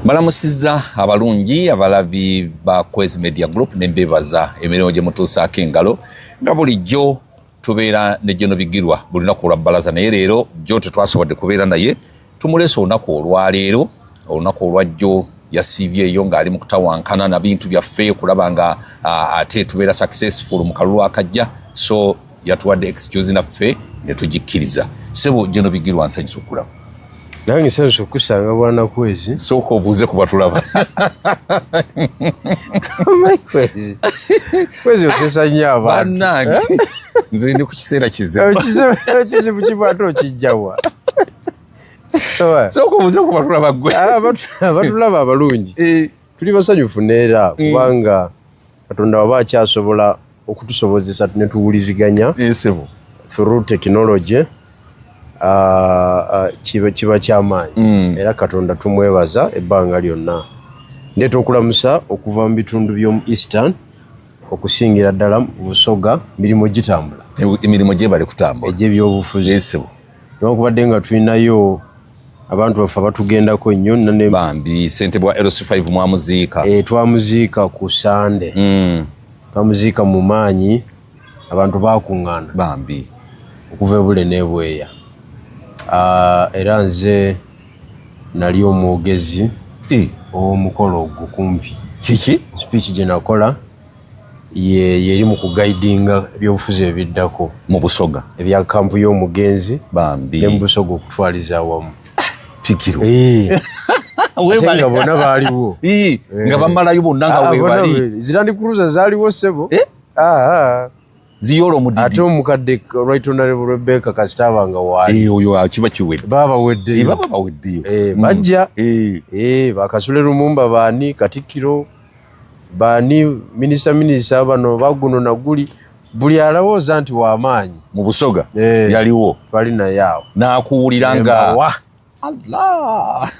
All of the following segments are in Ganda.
Balamusizza abalungi abalabi ba Kwezi Media Group nembebaza emirimu gye mutuusaako engalo nga bulijjo tubeera ne Jeno Bigirwa buli lunaku lwa bbalaza naye leero jjo tetwasobodde kubeera naye tumulese olunaku olwaleero olunaku olwajjo yasiibyeeyo ng'ali mu kutawankana na bintu byaffe kulaba nga ate tubeera successful mu kalulu akajja so yatuwadde excuse naffe ne tugikkiriza sebo Jeno Bigirwa nsanyusa okulaba. Nange nsanyusa okusanga bwana Kwezi. Sooka obuuze ku batulaba. Kwezi otesa nnyo abantu. Bannange nze ndi ku kiseera kizibu. Kizibu kibaate okijjawa. Sooka obuuze ku batulaba ggwe. Abatulaba abalungi. Tuli basanyufu neera kubanga Katonda waba akyasobola okutusobozesa ne tuwuliziganya. Sebo. Through technology. Kiba kyamaanyi era Katonda tumwebaza ebbanga lyonna. Ndeeta okulamusa okuva mu bitundu by'omu Eastern okusingira ddala mu Busoga mirimu gitambula. Emirimu gye bali kutambula. Egy'ebyobufuzi. Sebo. Newankubadde nga tulinayo abantu baffe abatugendako nnyo ne bambi ssentebe wa LC5 mwamuziika. Twamuziika ku Sande. Twamuziika mu maanyi abantu baakuŋŋaana. Bambi. Okuva e Bule n'e era nze nali omwogezi ow'omukolo ogwo kumpi. Kiki? Speech gye nakola yeri mu kugaidinga ebyobufuzi ebiddako mu Busoga ebya kampu y'omugenzi bambi ne mu Busoga okutwaliza awamu. Pikiro. Nga bonna baaliwo. Nga bamalayo bonna nga weebali. Zirandi Cruiser zaaliwo sebo. Ziyolo mudidi. Ate omukadde Right Honorable Rebecca Kasitaba nga waali. Oyo kiba kiwedde. Baba weddeyo. Baba baweddeyo. Bajja. Bakasule Lumumba baani Katikkiro baani minisita bano baguno na guli buli alowooza nti w'amaanyi. Mu Busoga yaliwo. Twali naye awo. N'akuwulira nga. Allah.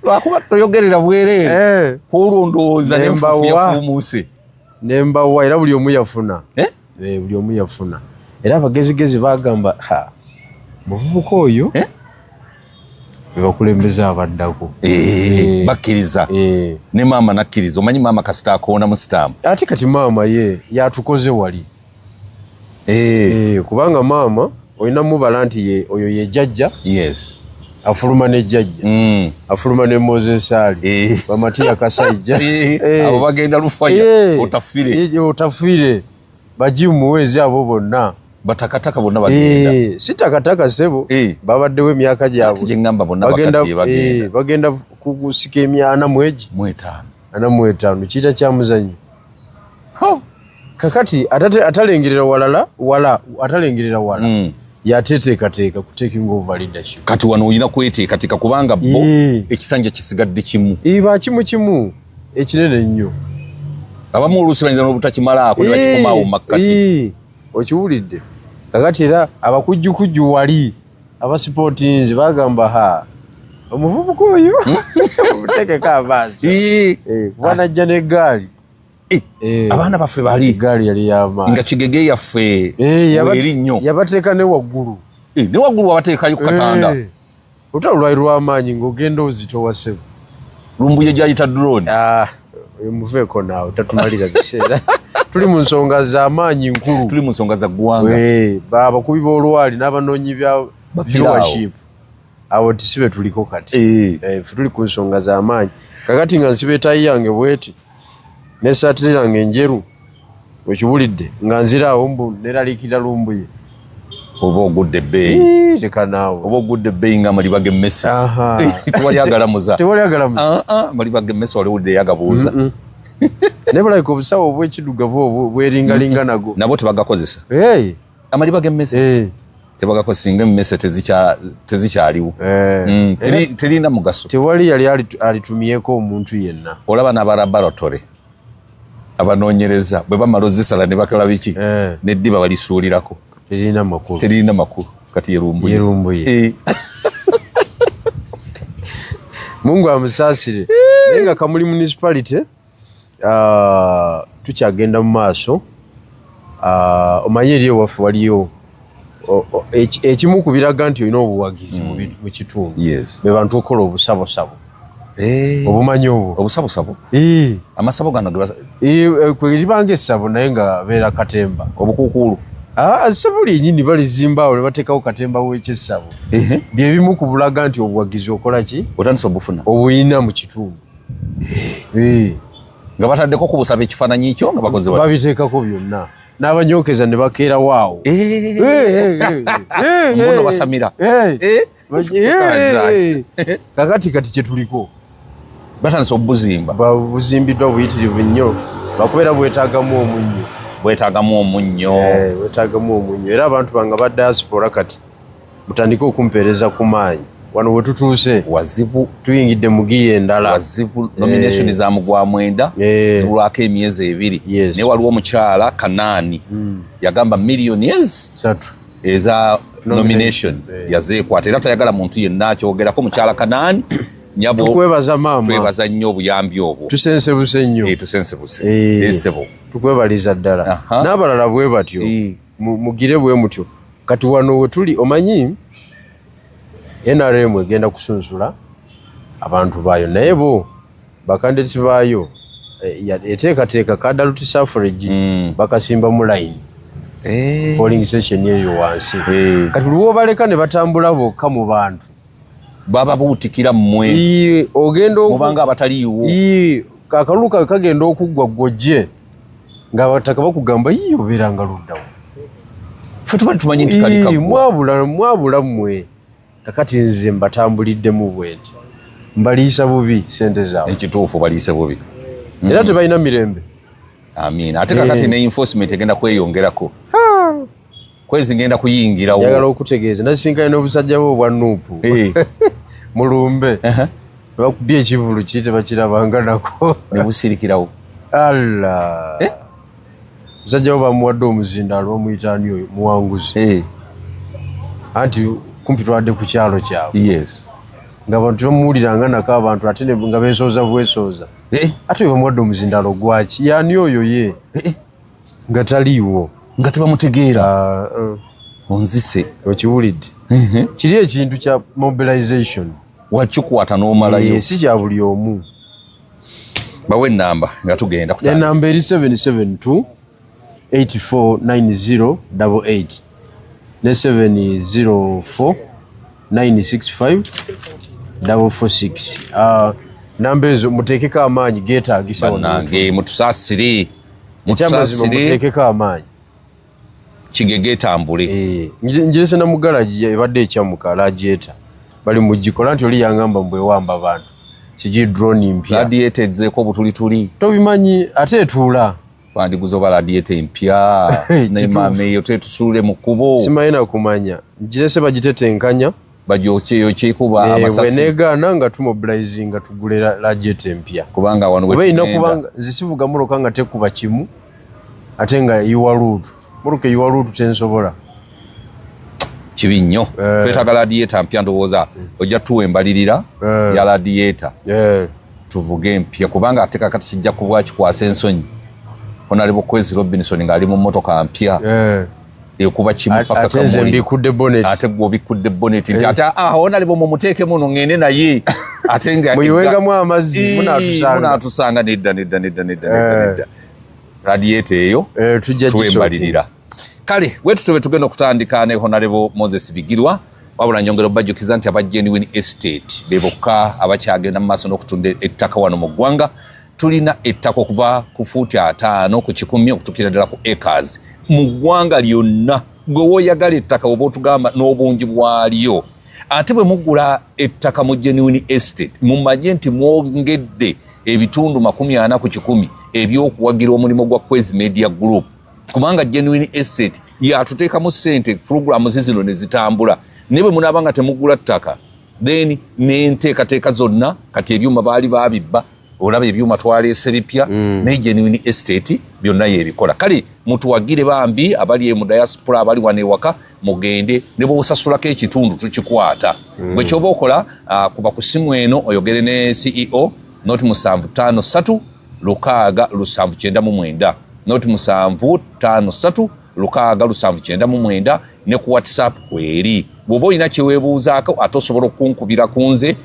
Lwakuba toyogerera bwereere. Olwo ndowooza n'enfuufu yafuumuuse. Nembawa era buli omu yafuna. Buli omu yafuna. Era abagezigezi bagamba muvubuka oyo bebakulembeza abaddako. Bakkiriza. Ne maama nakkiriza. Omanyi maama kasita akoona mu sitaamu. Ate kati maama ye yatukoze wali. Kubanga maama olina mubala nti oyo ye jjajja. Yes. Afuluma ne jjajja. Afuluma ne Moses Ali. Bamatiya Kasajja. Abo bagenda lufaya. Otafire. Otafire. Bajimu muwezi abo bonna. Batakataka bonna bagenda. Si takataka sebo. Babaddewo emyaka gyabwe. Ati ngamba bonna bakadde bagenda. Bagenda kusika emyana mweji. 45. Kita kya muzanyo. Kakati atalengerera wala. Yateekateeka ku taking over leadership. Kati wano olina kweteekateeka kubanga bo ekisanja kisigadde kimu. Kimu ekinene ennyo. Abamu oluusi bayinza n'obutakimalaako ne bakikomaawo mu makkati. Okiwulidde. Kakati era abakujjukujju wali abasipotinzi bagamba omuvubuka oyo omuteekeko amaazi. Banajja n'eggaali. Abaana baffe bali gaali yali y'amaanyi nga Kigege yaffe eri nnyo yabateeka ne waggulu ne waggulu wabateekayo ku katanda olutalo lwali lw'amaanyi ng'ogenda ozitowa sebo lumbuye gyayita drone muveeko naawe tatumalira biseera tuli mu nsonga z'amaanyi nkulu tuli mu nsonga za ggwanga abakubi b'olwali n'abanoonyi bya viewership abo tisibe tuliko kati tuli ku nsonga z'amaanyi kakati nga nsiba etayi yange bweti n'essaati yange enjeru okiwulidde nga nziraawo mbu neraliikirira lumbuye oba ogudde ebbeeyi teka naawe oba ogudde ebbeeyi nga amaliba g'emmese tewali agalamuza amaliba g'emmese waliwudde yagabuuza naye balabika obusawo obw'ekiddugavu obwo bweringalinga nago nabo tebagakozesa amaliba g'emmese tebagakozesa singa emmese tezikyaliwo terina mugaso tewali yali alitumyeko omuntu yenna olaba n'abalaboratory abanoonyereza bwe bamala ozisala ne bakola biki n'eddiba balisuulirako terina makulu kati yerumbuye Mungu amusaasire naye nga Kamuli municipality tukyagenda mu maaso omanyi eri ewaffe waliyo ekimu ku biraga nti olina obuwagizi mu kitundu be bantu okola obusabosabo obumanyi obwo obusabosabo amasabo gano libanga essabo naye nga beera katemba obukuukulu essabo lyenyini balizimbawo ne bateekawo katemba w'ekyessabo byebimu ku bulaga nti obuwagizi okola ki otandisa obufuna obuyina mu kitundu nga bataddeko kubusaba ekifaananyi kyo nga bakoze babiteekako byonna n'abanyokeza ne bakeera waawo muno basamira kakati kati kyetuliko batandisa obuzimba buzimbiddwa buyitirivu nnyo bakubeera bwetaagamu omunnyo era abantu bange ba diaspora kati mutandike okumpeereza ku maanyi wano we tutuuse wazibu tuyingidde mu giya endala wazibu nomination za mugwa mwenda zibulwako emyezi 2 naye waliwo omukyala Kanaani yagamba millions 3 eza nomination yazeekwata era tayagala muntu yenna akyogerako mukyala Kanaani nyabo tukwebaza maama twebaza nnyo obuyambi obwo tusensebuse nnyo esebo tukwebaliza ddala n'abalala bwe batyo mugire bwe mutyo kati wano we tuli omanyi NRM egenda kusunsula abantu baayo naye bo bakandidati baayo eteekateeka kadaluti suffrage bakasimba mu line polling station eyo wansi kati luwo baleka ne batambula bokka mu bantu baba buutikira mmwe ogenda mubanga abataliiwo akalulu kawe kagenda okuggwa ggwojje ng'abataka bakugamba obeeranga luddawo ffe tubali tumanyi nti kalikaggwa mwabula mmwe kakati nze mbatambuliddemu bwenti mbaliisa bubi sente zaabwe ekituufu baliise bubi era tebalina mirembe amiina ate kakati ne enforcement egenda kweyongerako kwezi ngenda kuyingirawo njagala okutegeeza nasisinkanye n'obusajja bwe obwa nuupu mulumbe bakubye ekivulu ki tebakirabanga nako ne busirikirawo alla musajja bwe bamuwadde omuzindaalo bamuyitaani oyo muwanguzi anti kumpi twadde ku kyalo kyabwe nga abantu bamuwuliranga nako abantu ate nga beesooza bwesooza ate we bamuwadde omuzindaalo gwaki yaani oyo ye nga taliiwo nga tebamutegeera onzise okiwulidde kiri ekintu kya mobilization wakikwata n'omalayo si kya buli omu bawe ennamba nga tugenda enamba eri 772 849088 ne 704 965 446 namba ezo muteekeko amaanyi geetaagisa bannange mutusaasire muteekeko amaanyi kigege etambule njirese na mugalaji ebadde ekyamuka alagyeta bali mugikola nti oli yangamba mbwewamba bantu kigi drone mpya radiator ezzeeko obutulituli tobimanyi ate etuula twandiguza oba radiator empya nemaama eyo tetusuule mu kkubo simanyi nakumanya njirese bagitetenkanya bagyokyeyokyekuba amasasi weneegaana nga tumobilize nga tugule radiator empya kubanga wano weina kubanga nzisivuga muloka nga tekuba kimu ate nga yiwa luutu muruke yiwa luutu tensobola kibi nnyo twetaaga radiator mpya ndowooza ojja tuwa embalirira ya radiator tuvuge empya kubanga ate kakati kijja kubwa kikwasa ensonyi Honorable Kwezi Robinson ng'ali mu mmotoka mpya ekuba kimu paka ate mbikudde bonnet ate gwobikudde bonnet nti ate Honorable mumuteeke muno ngende naye ate nga muyiwengamu amazzi munaatusanga nedda radiator eyo tuwembalirira kale wetu tobe tugenda okutandika ne Honorable Moses Bigirwa wabula nyongero bajjukiza nti aba Genuine Estate bebokka abakyagenda mu maaso n'okutunda ettaka wano mu ggwanga tulina ettaka okuva ku fuuti 5 ku 10 okutukira ddala ku acres mu ggwanga lyonna gwe woyagala ettaka oba otugamba n'obungi bwalyo ate bwe mugula ettaka mu Genuine Estate mumanye nti mwongedde ebitundu 40 ku 10 ebyokuwagira omulimu gwa Kwezi Media Group kubanga Genuine Estate yatuteekamu ssente programu zizino ne zitambula ne bwe munaabanga temugula ttaka then n'enteekateeka zonna kati ebyuma baali babibba olaba ebyuma twaleese bipya ne Genuine Estate byonna yebikola kale mutuwagire bambi abali mu diaspora abali wane waka mugende ne bosasulako ekitundu tukikwata bwe kyoba okola kuba ku simu eno oyogere ne CEO noti 753 679 noti 753 0679 ne ku WhatsApp kweri bwoba olina kyeweebuuzaako ate osobola okunkubira ku nze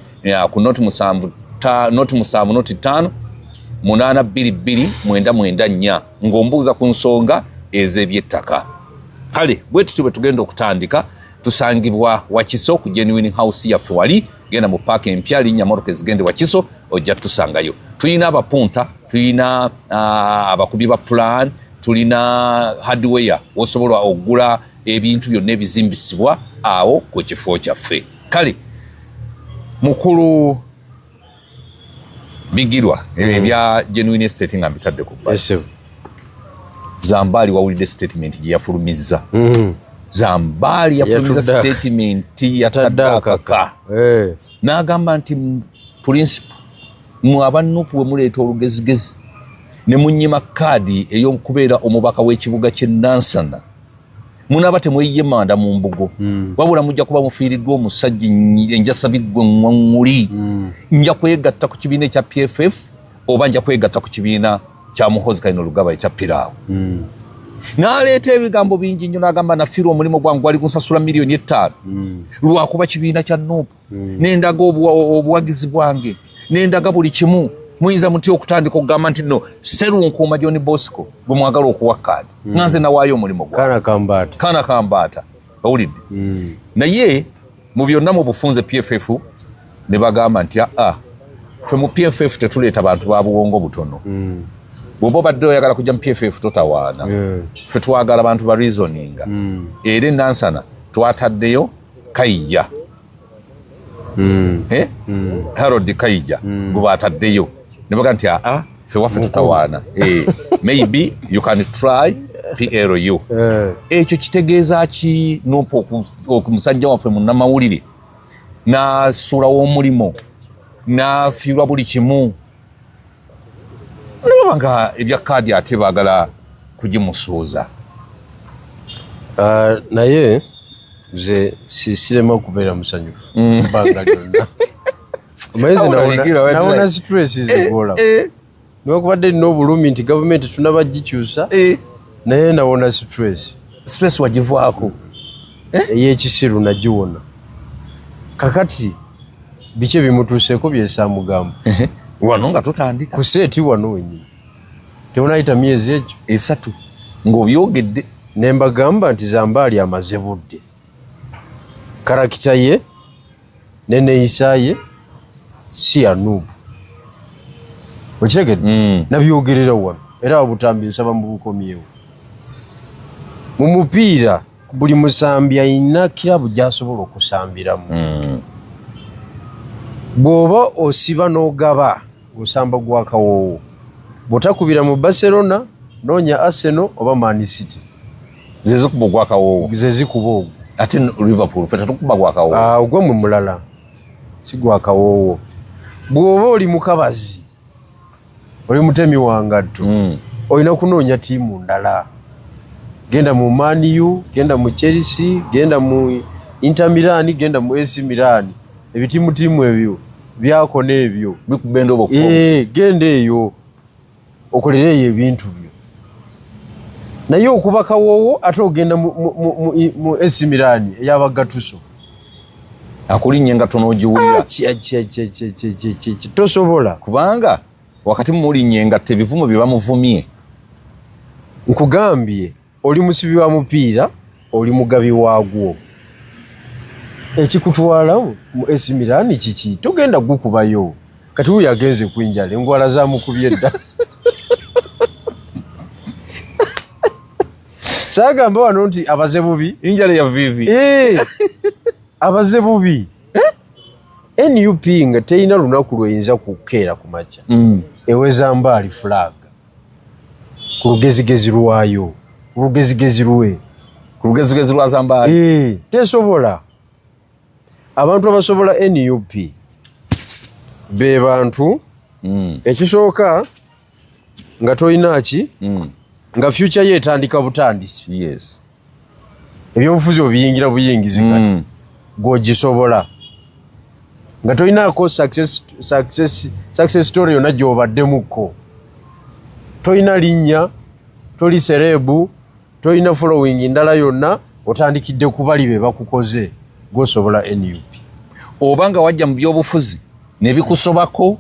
ku noti 5 822 ng'ombuuza ku nsonga ez'ebyettaka. Kale bwe tutyo bwe tugenda okutandika. Tusangibwa Wakiso ku Genuine House yaffe wali genda mu paaka empya linnya motoka ezigende Wakiso ojja tusangayo. Tulina abapunta, tulina abakubi ba plan, tulina hardware osobola okugula ebintu byonna ebizimbisibwa awo ku kifo kyaffe. Kale mukulu bigirwa ebya Genuine Estate nga mbitadde ku bbali. Zambali wawulidde statement gye yafulumizza. Zambali yafulumizza statement yataddakaka. N'agamba nti principal mu abannupu we muleeta olugezigezi ne munnyima kaadi ey'okubeera omubaka w'ekibuga ky'e Nansana munaaba temweyiye manda mu mbugo wabula mujja kuba mufiiriddwa omusajja enjasabiggwe ŋŋwaŋŋuli nja kwegatta ku kibiina ekya PFF oba nja kwegatta ku kibiina kya Muhoozi Kayino Lugaba ekya Piraawo. N'aleeta ebigambo bingi nnyo n'agamba nafiirwa omulimu gwange gwali kunsasula miliyoni 5 lwakuba kibiina kya Nuupu n'endaga obuwagizi bwange n'endaga buli kimu muyinza muti okutandika okugamba nti no Sserunkuuma John Bosco gwe mwagala okuwa kaadi nga nze nawaayo omulimu gwange kana kambaata owulidde. Naye mu byonna mu bufunze PFF ne bagamba nti ffe mu PFF tetuleeta bantu ba buwongo butono. Bw'oba obadde oyagala kujja mu PFF totawaana. Ffe twagala bantu ba reasoninga. Era Nansana twataddeyo Kayija. Harold Kayija gwe bataddeyo ne baga nti ffe waffe totawaana. Maybe you can try PLU. Ekyo kitegeeza ki Nuupu omusajja waffe munnamawulire n'asuulawo omulimo n'afiirwa buli kimu nababa nga ebya kaadi ate baagala kugimusuuza. Naye nze sirema okubeera musanyufu bbanga lyonna. Amaizi nawona stress zigola niwakubadde nina obulumi nti gavumenti tunabagikyusa naye nawona stress wagivaako ey'ekisiru nagiwona. Kakati biki bimutuuseeko byesaamugamba wano nga tutandika ku seeti wano wenyini tebunayita myezi egyo 3 ng'obyogedde ne mbagamba nti Zambali amaze budde. Karakita ye neneeyisa ye si ya Nuupu okitegedde nabyogerera wano era wabutambi nsaba mu bukomyewo. Mu mupiira buli musambi alina kirabu gy'asobola okusambiramu. Bw'oba osiba n'ogaba ng'osamba gwa kawoowo bw'otakubira mu Barcelona noonya Arsenal oba Man City zezikuba gwa kawoowo zezikuba ogwo ate Liverpool ffe tetukuba gwa kawoowo ogwo mwe mulala si gwa kawoowo. Bw'oba oli mukabazi oli mutemi wa ngatto olina kunoonya ttiimu ndala. Genda mu Man U, genda mu Chelsea, genda mu Inter Milan, genda mu AC Milan. Ebitiimu ebyo byako n'ebyo bikubenda oba genda eyo okolereyo ebintu byo. Naye okuba kawoowo ate ogenda mu AC Milan ey'abagatuso akulinnye nga tonogiwulira tosobola kubanga wakati mulinnye nga tebivumo bye bamuvumye. Nkugambye oli musibi wa mupiira oli mugabi waagwo. Ekikutwala mu AC Milan kiki togenda gukubayo kati uyo agenze kwinjala engwala zamukubye dda. Sagamba wano nti abaze bubi injala ya vivi abaze bubi NUP nga teina lunaku lweyinza kukeera ku makya ewe Zambali flag ku lugezigezi lwayo lugezigezi lwe ku lugezigezi lwa Zambali tesobola. Abantu abasobola NUP be bantu ekisooka nga toyina ki nga future yeetandika butandisi. Yes. Ebyobufuzi obiyingira buyingizi kati gwogisobola nga toyinaako success story yonna gy'obaddemuko. Toyina linnya, toli serebu, toyina following ndala yonna otandikidde kubali be bakukoze gosobola NUP obanga wajja mu byobufuzi nebikusobako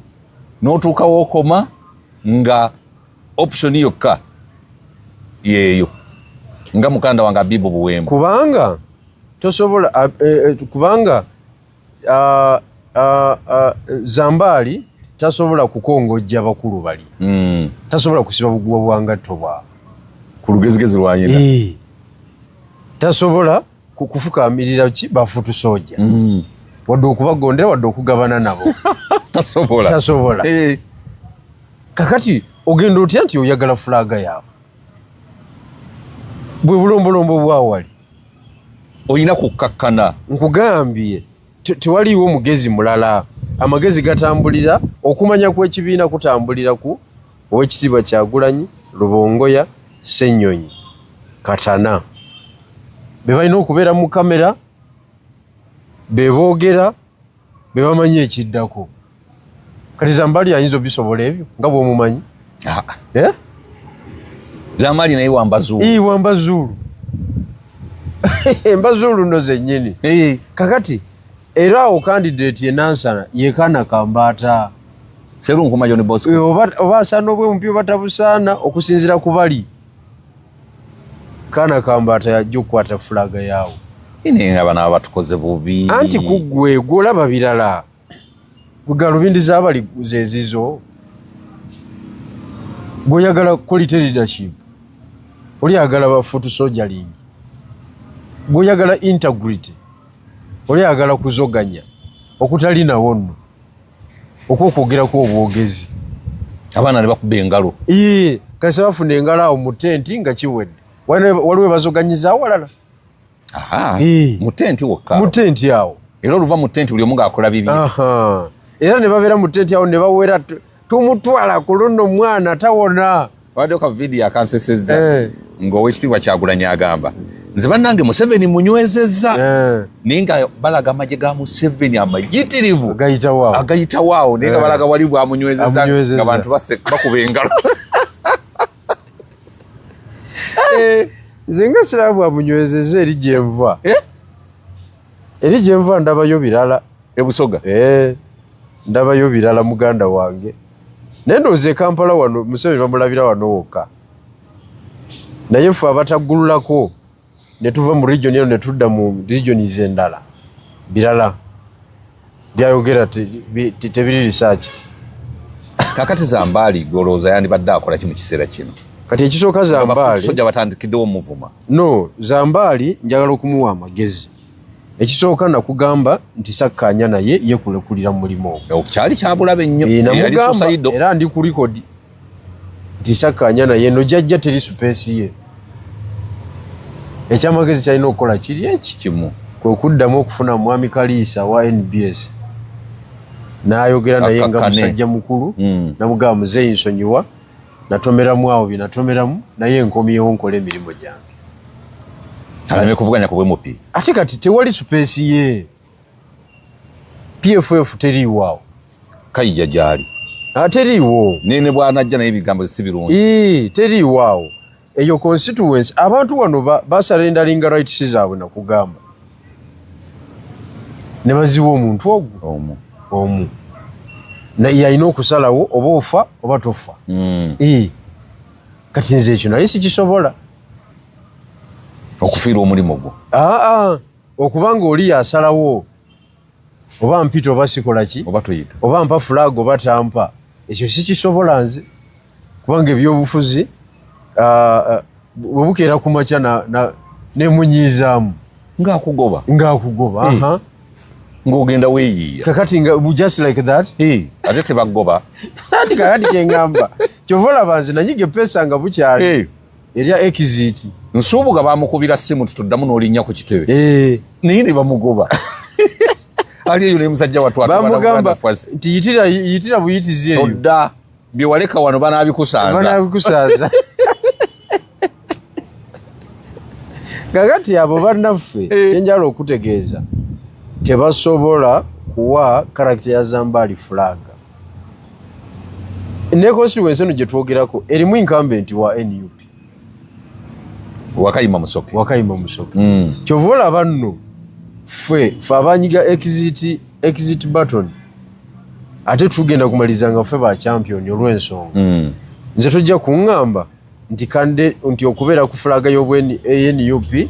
n'otuuka wookoma nga option yokka yeeyo nga mukanda wange Abibu Buwembu kubanga tosobola kubanga Zambali tasobola kukongojja bakulu bali tasobola kusiba buguwa bwangatto bwa ku lugezigezi lwanyina tasobola kufukamirira ki bafutu soja wadde okubagondera wadde okugabana nabo tasobola kakati ogenda otya nti oyagala fulaga yaabwe bwe bulombolombo bwawali oyina kukkakkana nkugambye tewaliiwo mugezi mulala amagezi gatambulira okumanya kw'ekibiina kutambulira ku Oweekitiibwa Kyagulanyi Rubongoya Ssenyonyi Katana be balina okubeera mu kamera be boogera be bamanyi ekiddako kati Zambali ayinza obisobola ebyo nga bw'omumanyi Zambali naye wambazulu wambazulu embazulu no zennyini kakati era awo candidate ye Nansana ye Kana Kambata Serungu Majoni Bosco oba asaana obwemupi oba tabusaana okusinzira ku bali Kana Kambata yajja okukwata fulaga yaawo ine abana abatukoze bubi anti kuggwe gwolaba birala galubindi z'abali zezizo gwoyagala quality leadership oli agala bafutu soldiering gwoyagala integrity oli agala kuzoganya okutali nawo nno okwokwogeraku obwogezi abaana ne bakuba engalo kasi bafuna engalo awo mu tenti nga kiwedde waliwo bazoganyiza awalala mu tenti wokka mu tenti awo era oluva mu tenti buli omu ng'akola bibi era ne babeera mu tenti awo ne bawera tumutwala ku luno mwana tawona waddeyo ka vidiyo akansesezza ng'Oweekitiibwa Kyagulanyi agamba nze bannange Museveni munywezezza naye nga balaga amagye ga Museveni amayitirivu agayitawaawo naye nga balaga wali bwamunywezezza nga bantu bakuba engalo nze nga siraba bwamunywezezza eri gyenva ndabayo birala ebusoga ndabayo birala muganda wange naye ndowooza e Kampala wano Museveni bamulabira wano wokka naye ffe abataggululako ne tuva mu region eno ne tudda mu regions endala birala byayogera tebiri research kakati Zambali golooza yandibadde akola ki mu kiseera kino kati ekisooka Zambali soja batandikiddewo omuvuma no Zambali njagala okumuwa amagezi ekisooka nakugamba nti sakkaanya naye yekulekulira mu mulimu ogwo kyali kyabulabe nnyo yali Sosaido era ndi ku likodi nti sakkaanya naye no jjajja teri space ye ekyamagezi kyalina okukola kiri eki kimu kwe kuddamu okufuna mwami Kaliisa wa NBS n'ayogera naye nga musajja mukulu namugamba muzeeyi nsonyiwa natomeramu awo binatomeramu naye nkomyewo nkola emirimu gyange aleme kuvuganya ku bwemupi ate kati tewali space ye PFF teriiwaawo kayija gyali teriiwo nene bwanajja naye ebigambo si birungi teriiwaawo eyo constituency abantu wano basarendalinga rights zaabwe nakugamba ne baziwa omuntu ogwo omu naye alina okusalawo oba ofa oba tofa kati nze ekyo naye sikisobola okufiira omulimu gwo okubanga oli yasalawo oba mpita oba sikola ki oba tuyita oba mpa fulaga oba tampa ekyo sikisobola nze kubanga ebyobufuzi webukeera ku makya nemunyizaamu ng'akugoba ng'ogenda weeyiiya kakati just like that ate tebagoba ati kakati kyeŋŋamba kyova olaba nze nanyiga epesa nga bukyali erya exit nsuubuga bamukubira ssimu tutuddamu n'olinnya ku kitebe naye ne bamugoba ali eyo nemusajja watwabamugamba nti yitira buyitizi eyo todda bye waleka wano banaabikusanza kakati abo bannaffe kyenjala okutegeeza tebasobola kuwa karakita ya Zambali fulaga ne constituency eno gye twogerako erimu incumbent wa NUP Wakayima Musoke. Wakayima Musoke. Kyovola banno ffe abanyiga exit button. Ate tugenda kumalizanga ffe ba champion olw'ensonga. Nze tujja kuŋŋamba nti kande nti okubeera ku flaga y'obweni NUP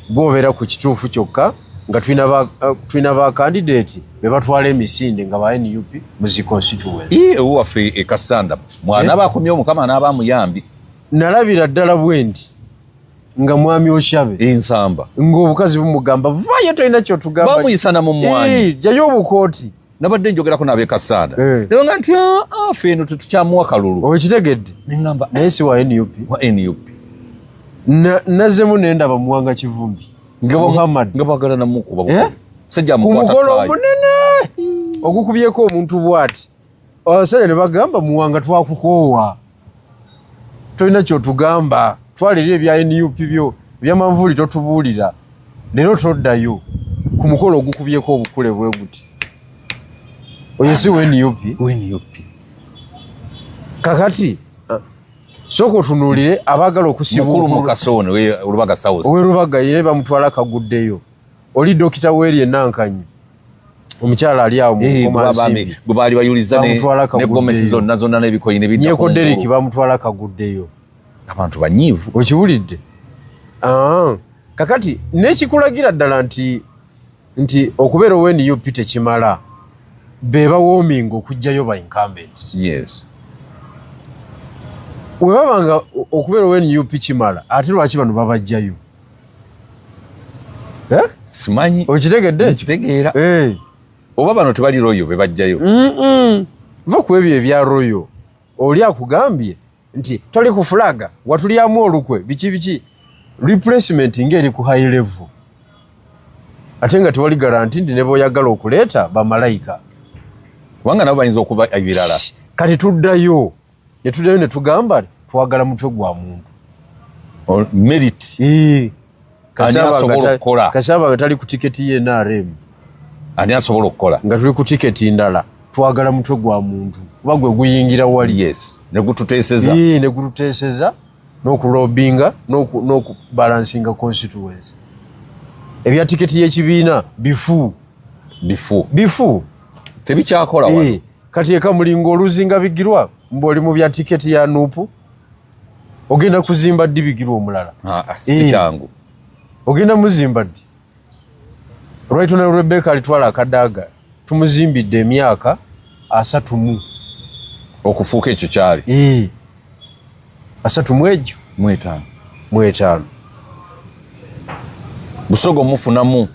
gobeera ku kituufu kyokka nga tulina ba candidate be batwala emisinde nga ba NUP mu zi constituency. Waffe e Kasanda mwana bakomye omukama n'abamuyambi. Nalabira ddala bwendi nga mwami Oshabe ensamba ng'obukazi bumugamba vayo tolina kyotugamba bamuyisana mu mwanyi jayo obukooti nabadde njogerako n'ab'e Kasanda naye nga nti ffe eno tetukyamuwa kalulu okitegedde neŋŋamba naye si wa NUP nazzemu nendaba muwanga Kivumbi Muhammad nga bagala namukuba sajja ku mukolo omunene ogukubyeko omuntu bw'ati abasajja ne bagamba muwanga twakukoowa tolina kyotugamba twalira ebya NUP byo byamanvuuli totubuulira leero toddayo ku mukolo ogukubyeko obukule bwe guti oyo si NUP kakati sooka otunuulire abaagala mukulu Mukasone Lubaga South Lubaga ye bamutwala kaguddeyo oli Dokita Werie Nankanyi omukyala ali awo gwe baali bayuliza ne Gomesi zonna n'ebikoyi ne bidda Nyeko Derek bamutwala kaguddeyo abantu banyiivu okiwulidde kakati n'ekikulagira ddala nti okubeera owe NUP tekimala beba woominga okujjayo ba incumbents. Yes. Webabanga okubeera owe NUP kimala ate lwaki bano babajjayo simanyi okitegedde kitegeera oba bano tebali royo bebajjayo va ku ebyo ebya royo oli akugambye nti toli ku flaga watulyamu olukwe biki replacement ngeri ku high level ate nga tewali garanti ndi ne boyagala okuleeta bamalayika wanga nabo bayinza okuba ebirala kati tuddayo ne tugamba twagala mutwe gwa muntu merit kasaba nga tali ku tiketi ye NRM ani asobola okukola nga tuli ku tiketi ndala twagala mutwe gwa muntu kuba gwe guyingira wali yes ne gututeeseza n'okulobinga n'okubalansinga constituency ebya tiketi y'ekibiina bifu tebikyakola wano kati eka mulinga oluzinga bigirwa mboli mu bya tiketi ya NUP ogenda kuzimba ddi bigirwa omulala si kyangu ogenda muzimba ddi Right Honorable Rebecca alitwala akadaaga tumuzimbidde emyaka 3 okufuuka ekyo kyali 3 egyo 5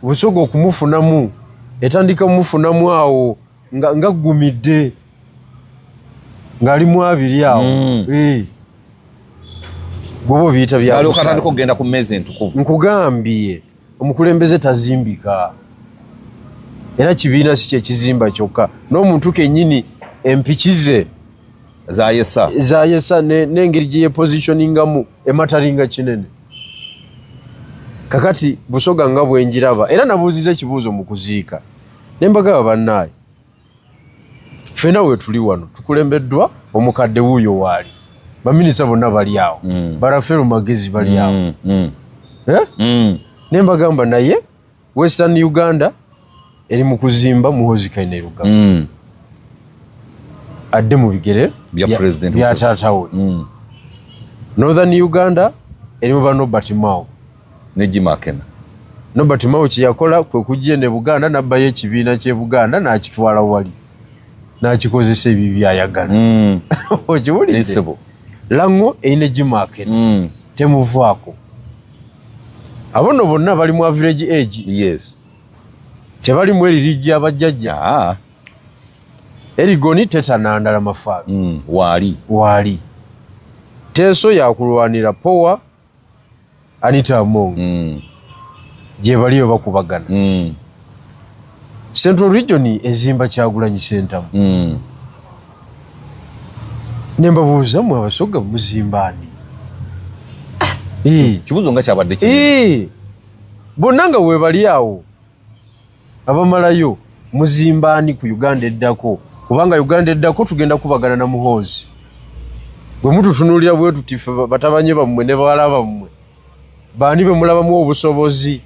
busogo okumufunamu etandika mumufunamu awo nga gumidde ng'ali mu 2 awo bwoba biyita byatandika okugenda ku mmeezi entukuvu nkugambye omukulembeze tazimbika era kibiina si kyekizimba kyokka n'omuntu kennyini empikize zayesa n'engeri gye yepositioningamu emataringa kinene kakati busoga nga bwenjiraba era nabuuziza ekibuuzo mu kuziika ne mbagaba bannaaye ffena we tuli wano tukulembeddwa omukadde wuuyo waali baminisita bonna bali awo barafero magezi bali awo ne mbagamba naye Western Uganda eri mu kuzimba Muhoozi Kainerugaba adde mu bigere bya taata we Northern Uganda eri mu ba Nobert Mao ne Jimakena Nobert Mao kyeyakola kwe kujja ne Buganda n'abbayo ekibiina ky'e Buganda n'akitwala wali n'akikozesa ebyo byayagala okiwulidde Lango eyina Jimakena temuvaako abono bonna bali mu average age tebali mu eriri abajjajja erigoni tetanandala mafaaga waali teso yakulwanira power Anita Among gye baliyo bakubagana Central Region ezimba Kyagulanyi Sentamu nembabuuza mu abasoga muzimbani kibuzo nga kyabadde kiri bonna nga webali awo abamalayo muzimbani ku Uganda eddako kubanga Uganda eddako tugenda kubagana na Muhoozi bwe mututunuulira bwe tutife batabanye bammwe ne bawala bammwe bani be mulabamu obusobozi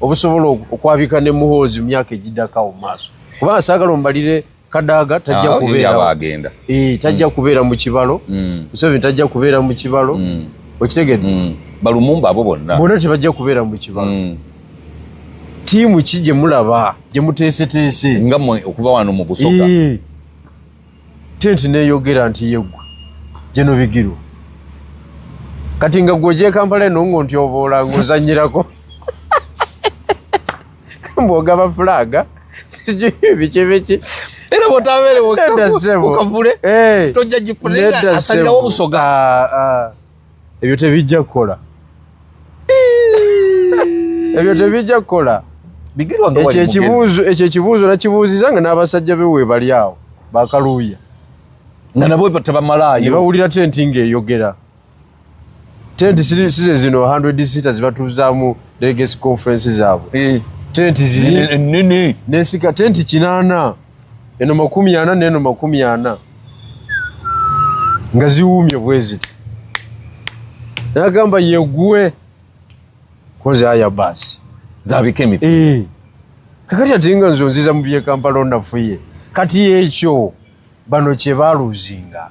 obusobola okwabika ne muhoozi myaka egiddako mu maaso kubanga saagala ombalire Kadaga tajja kubeera tajja kubeera mu kibalo Museveni tajja kubeera mu kibalo okitegedde Balumumba abo bonna tebajja kubeera mu kibalo tiimu ki gye mulaba gye muteeseteese nga okuva wano mu Busoga tenti neeyogera nti yeggwa Geno Bigirwa kati nga gwoje Kampala eno nti oboola ng'ozannyirako mbwogaba fulaga biki era botabeere ukavule tojja gifunira asalirawo Busoga ebyo tebijja kukola ebyo tebijja kukola Bigirwa nga wali ekyo ekibuuzo nakibuuziza nga n'abasajja bewe bali awo bakaluuya nga nabo tebamalaayo ne bawulira tenti ng'eyogera tenti size zino 100 seaters zibatuuzaamu delegates conference zaabwe tenti ziri nene nesika tenti 8 eno 40 n'eno 40 nga ziwuumye bweziti nagamba yeggwe koze aya basi zabika emipiira kakati ate nga nzonziza mu bye Kampala onafuye kati ekyo bano kye baaluzinga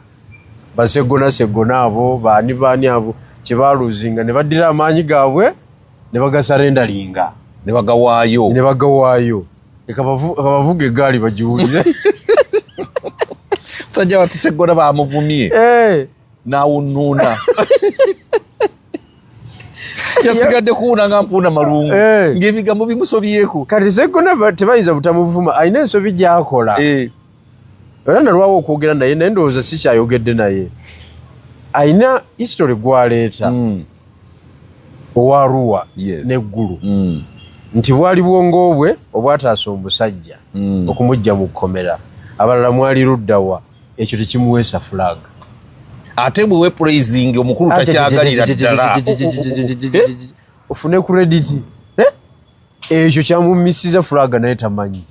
basegona abo baani abo kye baaluzinga ne baddira amaanyi gaabwe ne bagasarendalinga ne bagawaayo kabavuga egaali bagiwulire musajja watu Segona baamuvumye n'awunuuna yasigadde kuwuna nga mpuuna malungu ng'ebigambo bimusobyeko kati Segona tebayinza butamuvuma alina ensobi gy'akola era nalwawo okwogera naye naye ndowooza si kyayogedde naye alina history gwaleeta owa Arua n'eggulu nti bwali bwongo bwe obwataasa omusajja okumujja mu kkomera abalala mwali luddawa ekyo tekimuweesa flag ate bwewe praising omukulu takyagalira ddala ofune credit ekyo kyamumisiza flag naye tamanyi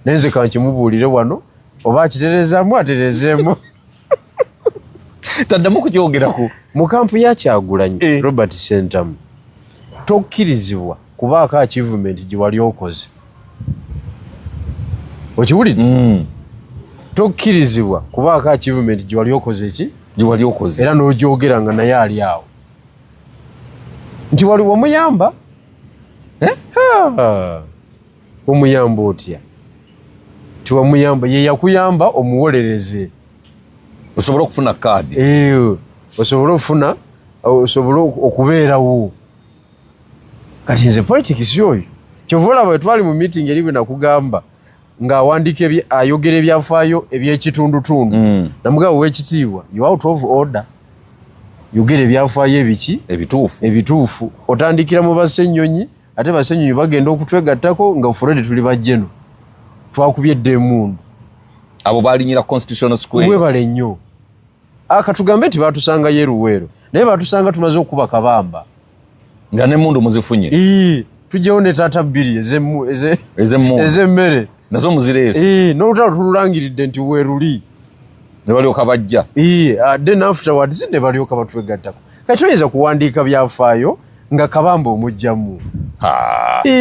naye nze kankimubuulire wano oba akitereezaamu atereezeemu taddamu kukyogerako mu kampu ya Kyagulanyi Robert Sentamu tokkirizibwa kubaako achievement gye wali okoze okiwulidde tokkirizibwa kubaako achievement gye wali okoze ki gye wali okoze era n'ogyogera nga naye ali awo nti wali wamuyamba omuyamba otya tiwamuyamba ye yakuyamba omuwolereze osobole okufuna kaadi osobole okufuna osobole okubeerawo kati nze politics oyo kyova olaba bwe twali mu meeting eri bwe nakugamba ng'awandiika ayogera ebyafaayo eby'ekitundutundu namugamba w'ekitiibwa you out of order yogera ebyafaayo ebiki ebituufu otandikira mu Basennyonyi ate Basennyonyi bagenda okutwegattako nga Fred tuli bajjeno twakubye eddeemundu abo balinyira Constitutional Square webale nnyo akatugambe nti baatusanga Yeruweero naye baatusanga tumaze okuba Kabamba nga n'emmundu muzifunye tujjewo ne taata bbiri ez'emmere nazo muzireeso n'olutalo tululangiridde nti weeruli ne balyoka bajja then afterwards ne balyoka batwegattako kati toyinza kuwandiika byafaayo nga Kabamba omugjamu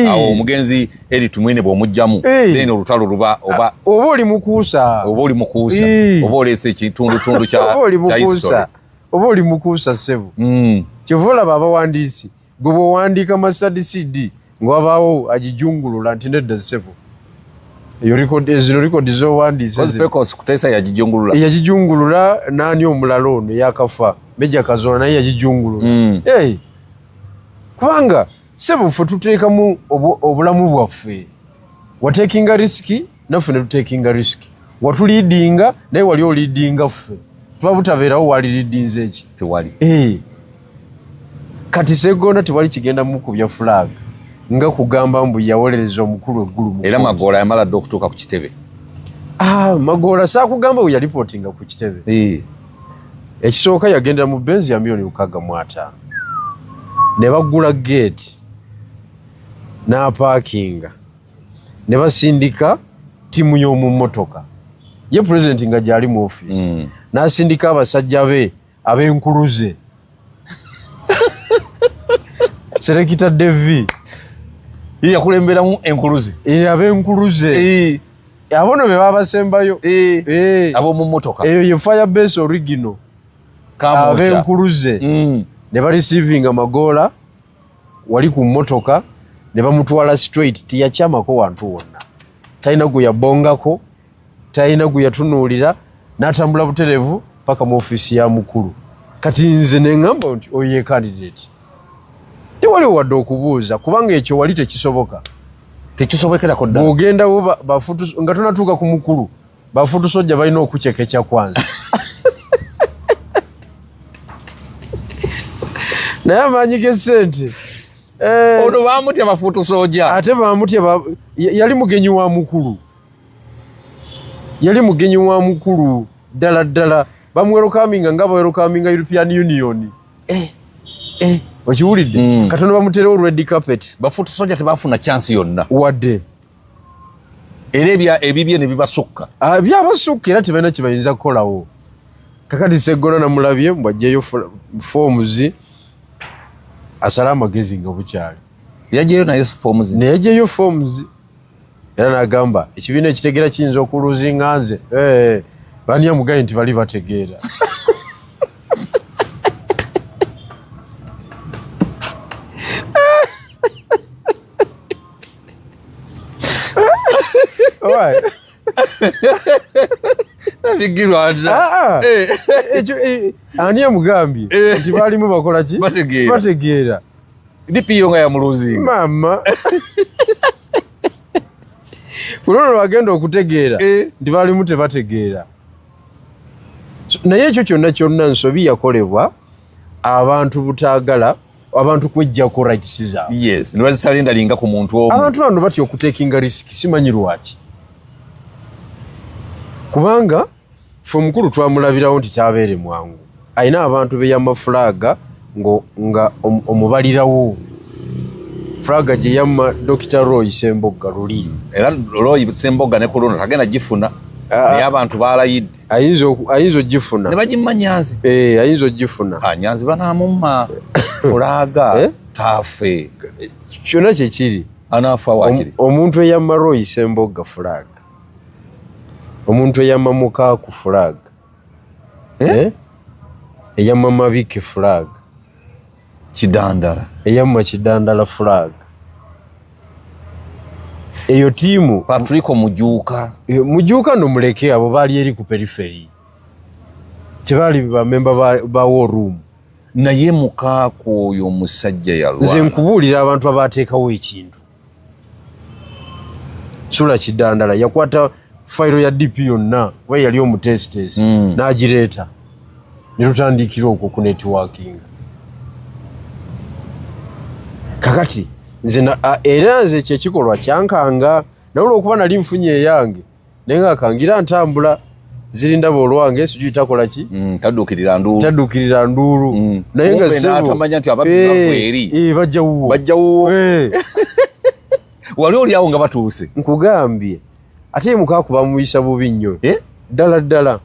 awo omugenzi eri tumwine bw'omugjamu then olutalo luba oba oli mukuusa oba oleese ekitundutundu kya history oba oli mukuusa ssebo kyova olaba abawandiisi gwe bw'owandiika mustard CD ng'wabaawo agijungulula nti nedda ssebo zino likodi z'owandiisa yagijungulula n'ani omulala ono yakafa Meja Kazola naye yagijungulula kubanga ssebo ffe tuteekamu obulamu bwaffe wateekinga risiki naffe ne tuteekinga risiki watuliidinga naye wali oliidinga ffe tuba butabeerawo wali liidinze eki tewali kati Segona tewali kigenda mukubya flag nga kugamba mbu yawolereza omukulu eggulu era Magoola yamala dde okutuuka ku kitebe Magoola saakugamba we yalipotinga ku kitebe ekisooka yagendera mu benzi ya $650,000 ne baggula gate n'apaakinga ne basindika ttiimu y'omu mmotoka ye pulezidenti nga gyali mu ofiisi n'asindika abasajja be ab'enkuluze Serekita Devi yakulemberamu enkuluze ab'enkuluze abono be babasembayo ab'omu mmotoka eyo ye Firebase original ab'enkuluze ne bareceiving amagoola wali ku mmotoka ne bamutwala straight tiyakyamako wantu wonna talina gwe yabongako talina gwe yatunuulira n'atambula buterevu paka mu ofiisi ya mukulu kati nze ne ŋŋamba nti oyo ye candidate tewaliwo wadde okubuuza kubanga ekyo wali tekisobokerako ddala bw'ogendawo nga tonatuuka ku mukulu bafutusojja balina okukyekekya kwanza naye amaanyi g'essente ono baamutya bafutusojja ate baamutya yali mugenyi wa mukulu ddala bamwerokaminga nga bawerokaminga European Union okiwulidde katono bamuterewo red carpet bafutusojja tebafuna chance yonna wadde era ebibye ne bibasukka byabasukka era tebalina kibayinza kukolawo kakati Sseggona namulabye mbwajjayo forms asala amagezi nga bukyali yajjayo forms era n'agamba ekibiina ekitegeera kiyinza okuluzinga nze bani amugaye nti bali bategeera ani amugambye nti baalimu bakola ki bategeera dipiyo nga yamuluzinga mama kunono lwagenda okutegeera nti baalimu tebategeera naye ekyo kyonna nsobi yakolebwa abantu butaagala abantu kwejjako rights zaabwe yes nebazisalindalinga ku muntu omu abantu bano batya okutekinga risk simanyi lwaki kubanga fe omukulu twamulabirawo nti tabeere mwangu ayina abantu beyama fulaga nga omubalirawo fulaga gye yamma Dr. Roy Sembogga luli era Roy Sembogga ne kulono tagenda gifuna naye abantu balayidde ayinza ogifuna ne bagimma Nyanzi ayinza ogifuna Nyanzi banamumma fulaga tafe kyonna kyekiri anaafa wakiri omuntu eyamma Roy Sembogga fulaga omuntu eyamma Mukaaku fulaga eyamma Mabike fulaga Kidandala eyamma Kidandala fulaga eyo tiimu Patrico Mujuuka nomuleke abo baali eri ku periphery tebaali bamemba ba war room naye Mukaaku oyo omusajja yalwana nze nkubuulira abantu abateekawo ekintu Sula Kidandala yakwata fayiro ya DP yonna we yali omutesitesi n'agireeta ne tutandikira okwo ku networking kakati era nze kyekikolwa kyankanga naye olwokuba nali nfunye eyange naye nga kangira ntambula zirindaba olwange sijui takola ki taddukirira nduulu naye nga tamanya nti ababbi bajjawuwo wali oli awo nga batuuse nkugambye ate Mukaaku bamuyisa bubi nnyo ddala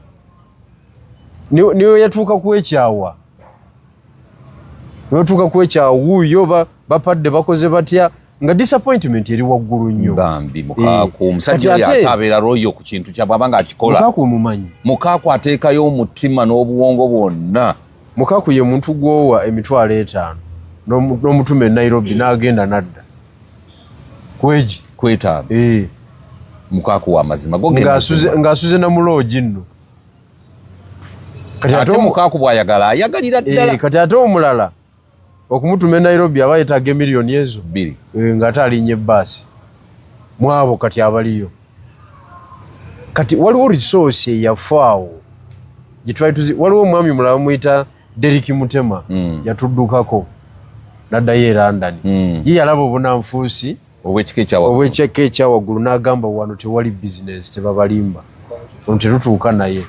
niwe yatuuka kwekyawa wuuyo bapadde bakoze batya nga disappointment eri waggulu nnyo bambi Mukaaku omusajja yatabeera royo ku kintu kyabwaba nga akikola Mukaaku omumanyi Mukaaku ateekayo omutima n'obuwongo bwonna Mukaaku ye muntu gwowa emitwalo 5 n'omutume Nairobi n'agenda nadda kweji kwetaano Mukaaku wa mazima ng'asuze na muloogi nno ate Mukaaku bw'ayagala ayagalira ddala kati ate omulala okumutuma Nairobi aba yeetaaga miliyoni ezo 2 ng'ate alinnye ebbaasi mwabo kati abaliyo kati waliwo resource eyafaawo waliwo omwami mulala bamuyita Derrick Mutema yatuddukako n'addayo e London ye yalaba obunanfuusi obw'ekika ekyawaggulu n'agamba wano tewali bizinesi tebabalimba ono tetutuuka naye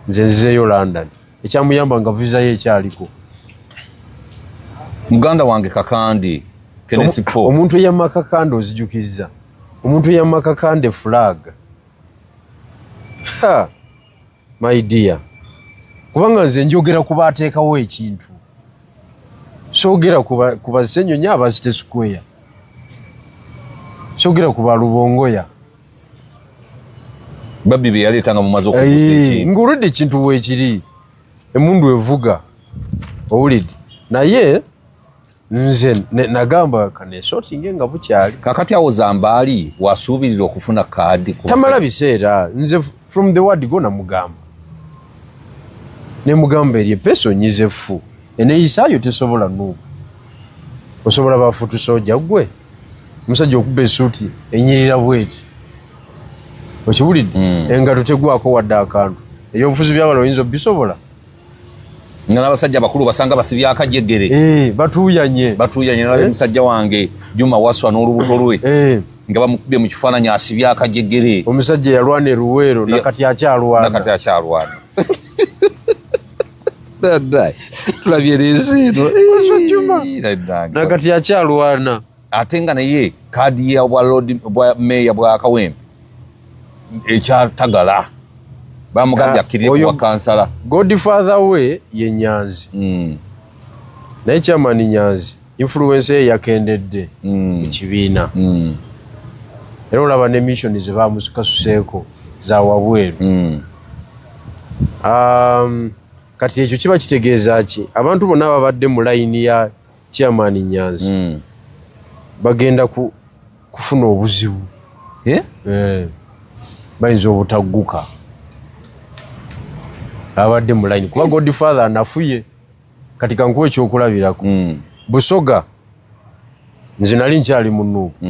nze nzizeeyo London ekyamuyamba nga visa ye ekyaliko muganda wange Kakande Kenesipo omuntu eyamma Kakande ozijukizza omuntu eyamma Kakande flag my dear kubanga nze njogera kuba ateekawo ekintu sogera kuba Ssenyonyi aba City Square sogera kuba Lubongoya babbi bye yaleetanga mu mazo okukusa nguludde kintu weekiri emundu evuga owulidde naye nze nagamba kane sorting nga bukyali kakati awo Zambaali wasuubirira okufuna kaadi tamala biseera nze from the word go namugamba nemugamba eri epeso nyize ffu eneeyisaayo tesobola nuubu osobola bafutu soja gwe omusajja okuba esuuti enyirira bweti okiwulidde engato tegwako wadde akantu ey'obufuzi byawala oyinza obisobola nga n'abasajja bakulu basanga basibya akajegere batuuyanye nalabe musajja wange Juma Waswa n'olubuto lwe nga bamukubye mu kifaananyi asibya akajegere omusajja yalwana eruweero nakati akyalwana tulabye leesino nakati akyalwana ate nga naye kaadi ya bwa meeya bwa Kawempe ekyatagala bamugambye akkirire kuwa kansala Godfather we ye Nyanzi naye chairman Nyanzi influence ye yakendedde mu kibiina era olaba ne mission ze bamusikasuseeko za wabweru kati ekyo kiba kitegeeza ki abantu bonna babadde mu layini ya chairman Nyanzi bagenda kufuna obuzibu bayinza obutagguka abadde mu layini kuba Godfather anafuye kati kankuwa ekyokulabirako Busoga nze nali nkyali mu Nuupu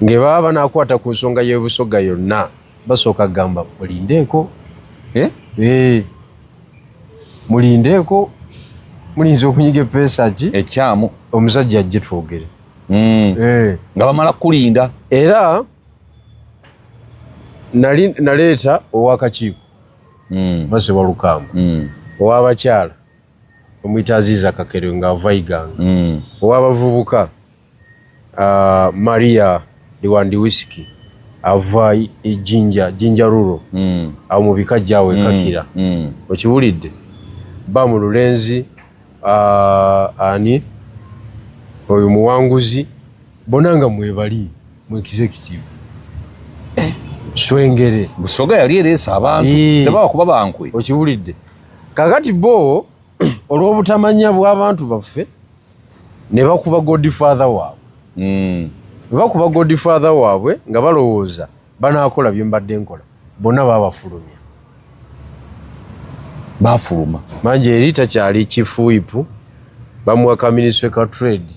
ng'ebaba banaakwata ku nsonga y'Ebusoga yonna basooka kugamba mulindeeko mulindeeko mulinza okunyiga epeesa ki ekyamu omusajja ajje twogere nga bamala kulinda era naleeta ow'akakiiko Basebwa Lukamba ow'abakyala omuyita Aziza Kakere nga ava Iganga ow'abavubuka Maria Liwandi Whisky ava Jinja Rural awo mu bikajja awo ekakira okiwulidde ba mu Lulenzi ani oyo muwanguzi bonna nga mwebali mu executive Swengere Busoga yali ereesa abantu tebawa kuba bankwe okiwulidde kakati bo olw'obutamanya bw'abantu baffe ne bakuba Godfather waabwe nga balowooza banaakola bye mbadde nkola bonna babafulumya bafuluma manje eri takyali chief whip bamuwa ka ministry ka trade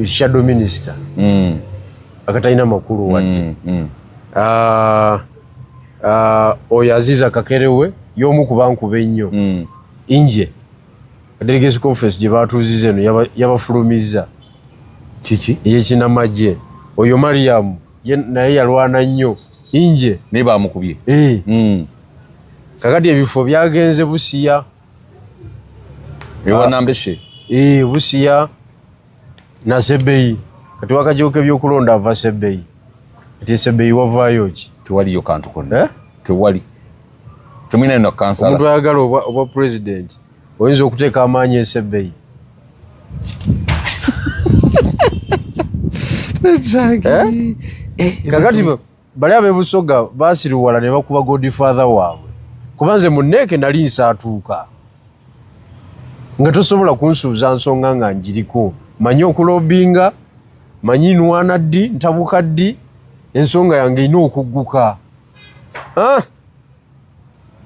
shadow minister akatalina makulu wadde oyo Aziza Kakerewe y'omu ku bankuba ennyo inje delegation conference gye baatuuziza eno yabafulumiza kiki ey'ekinamagye oyo Mariam naye yalwana nnyo inje naye bamukubye kakati ebifo byagenze Busiya ewanambeshe Busiya na Sebeyi kati wakajooka ebyokulonda ava Sebeyi kati Sebeyi wavaayo ki tewaliyo kantu konna tewali temwina ino kansala omuntu ayagala oba president oyinza okuteeka amaanyi eSebeyi kakati bali ab'ebusoga baasiriwala ne bakuba Godfather waabwe kuba nze mu nneeke nali nsaatuuka nga tosobola kunsuuza nsonga nga njiriko manyi okulobinga manyi nwana ddi ntabuka ddi ensonga yange ina okugguka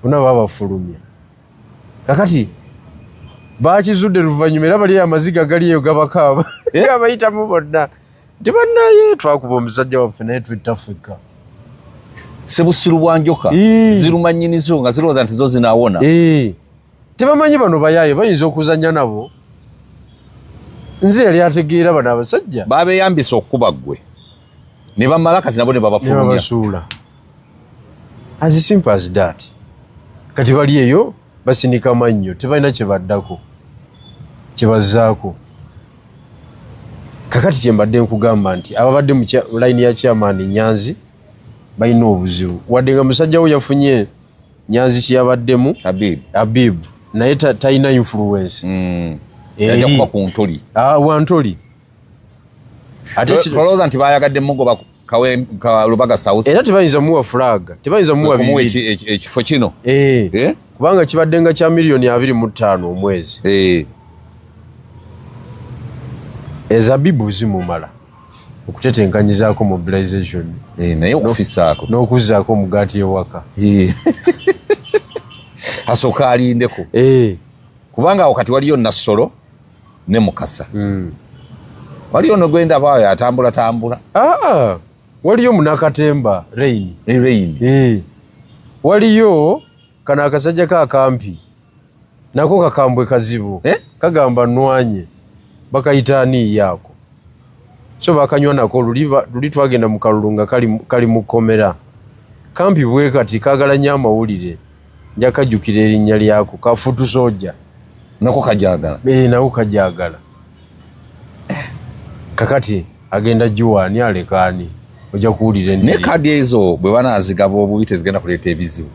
bonna babafulumya kakati bakizudde luvannyuma era bali amaziga galiyo gabakaaba abayitamu bonna nti bannaye twakuba omusajja waffe naye twitafeka Sebusiru Bwanjoka ziruma nnyinizo nga zirowooza nti zo zinaawona tebamanyi bano bayaye bayinza okuzannya nabo nze yali ategeera bano abasajja babeeyambisa okukuba ggwe ne bamala kati nabo ne babafulumya as simple as that kati bali eyo basinika mannyo tebalina kye baddako kye bazzaako kakati kye mbadde nkugamba nti ababadde mu layini ya chairman Nyanzi balina obuzibu wadde nga musajja we yafunye Nyanzi kye yabaddemu Habib naye talina influence. Yajja kuba ku ntoli. Wantoli. Ate tolooza nti bayagadde mugoba ka Lubaga South. Era tebayinza muwa flag. Tebayinza muwa ekifo kino. Kubanga kibadde nga kya milioni 25 omwezi. Ezabibu zimumala okutetenkanyizaako mobilization. Naye okufisaako n'okuzzaako omugaati ewaka. Asooka alindeko. Kubanga awo kati waliyo Nassolo ne Mukasa. Waliyo nogwenda baayo atambula. Waliyo Munakatemba Rain. Waliyo kana akasajja ka kampi. Nako kakambwe kazibu. Kagamba nwanye. Bakayitani yako. So bakanywa nako luli twagenda mu kalulu nga kali mukomera. Kampi bwe kati kagala nyama ulire. Njakajukira erinnya lyako Kafutu Soja. Nako kajagala. Nako kajagala. Kakati agenda Juwani alekani. Ojja kuwulira ne kadi ezo bwe banazigaba obubi tezigenda kuleeta ebizibu.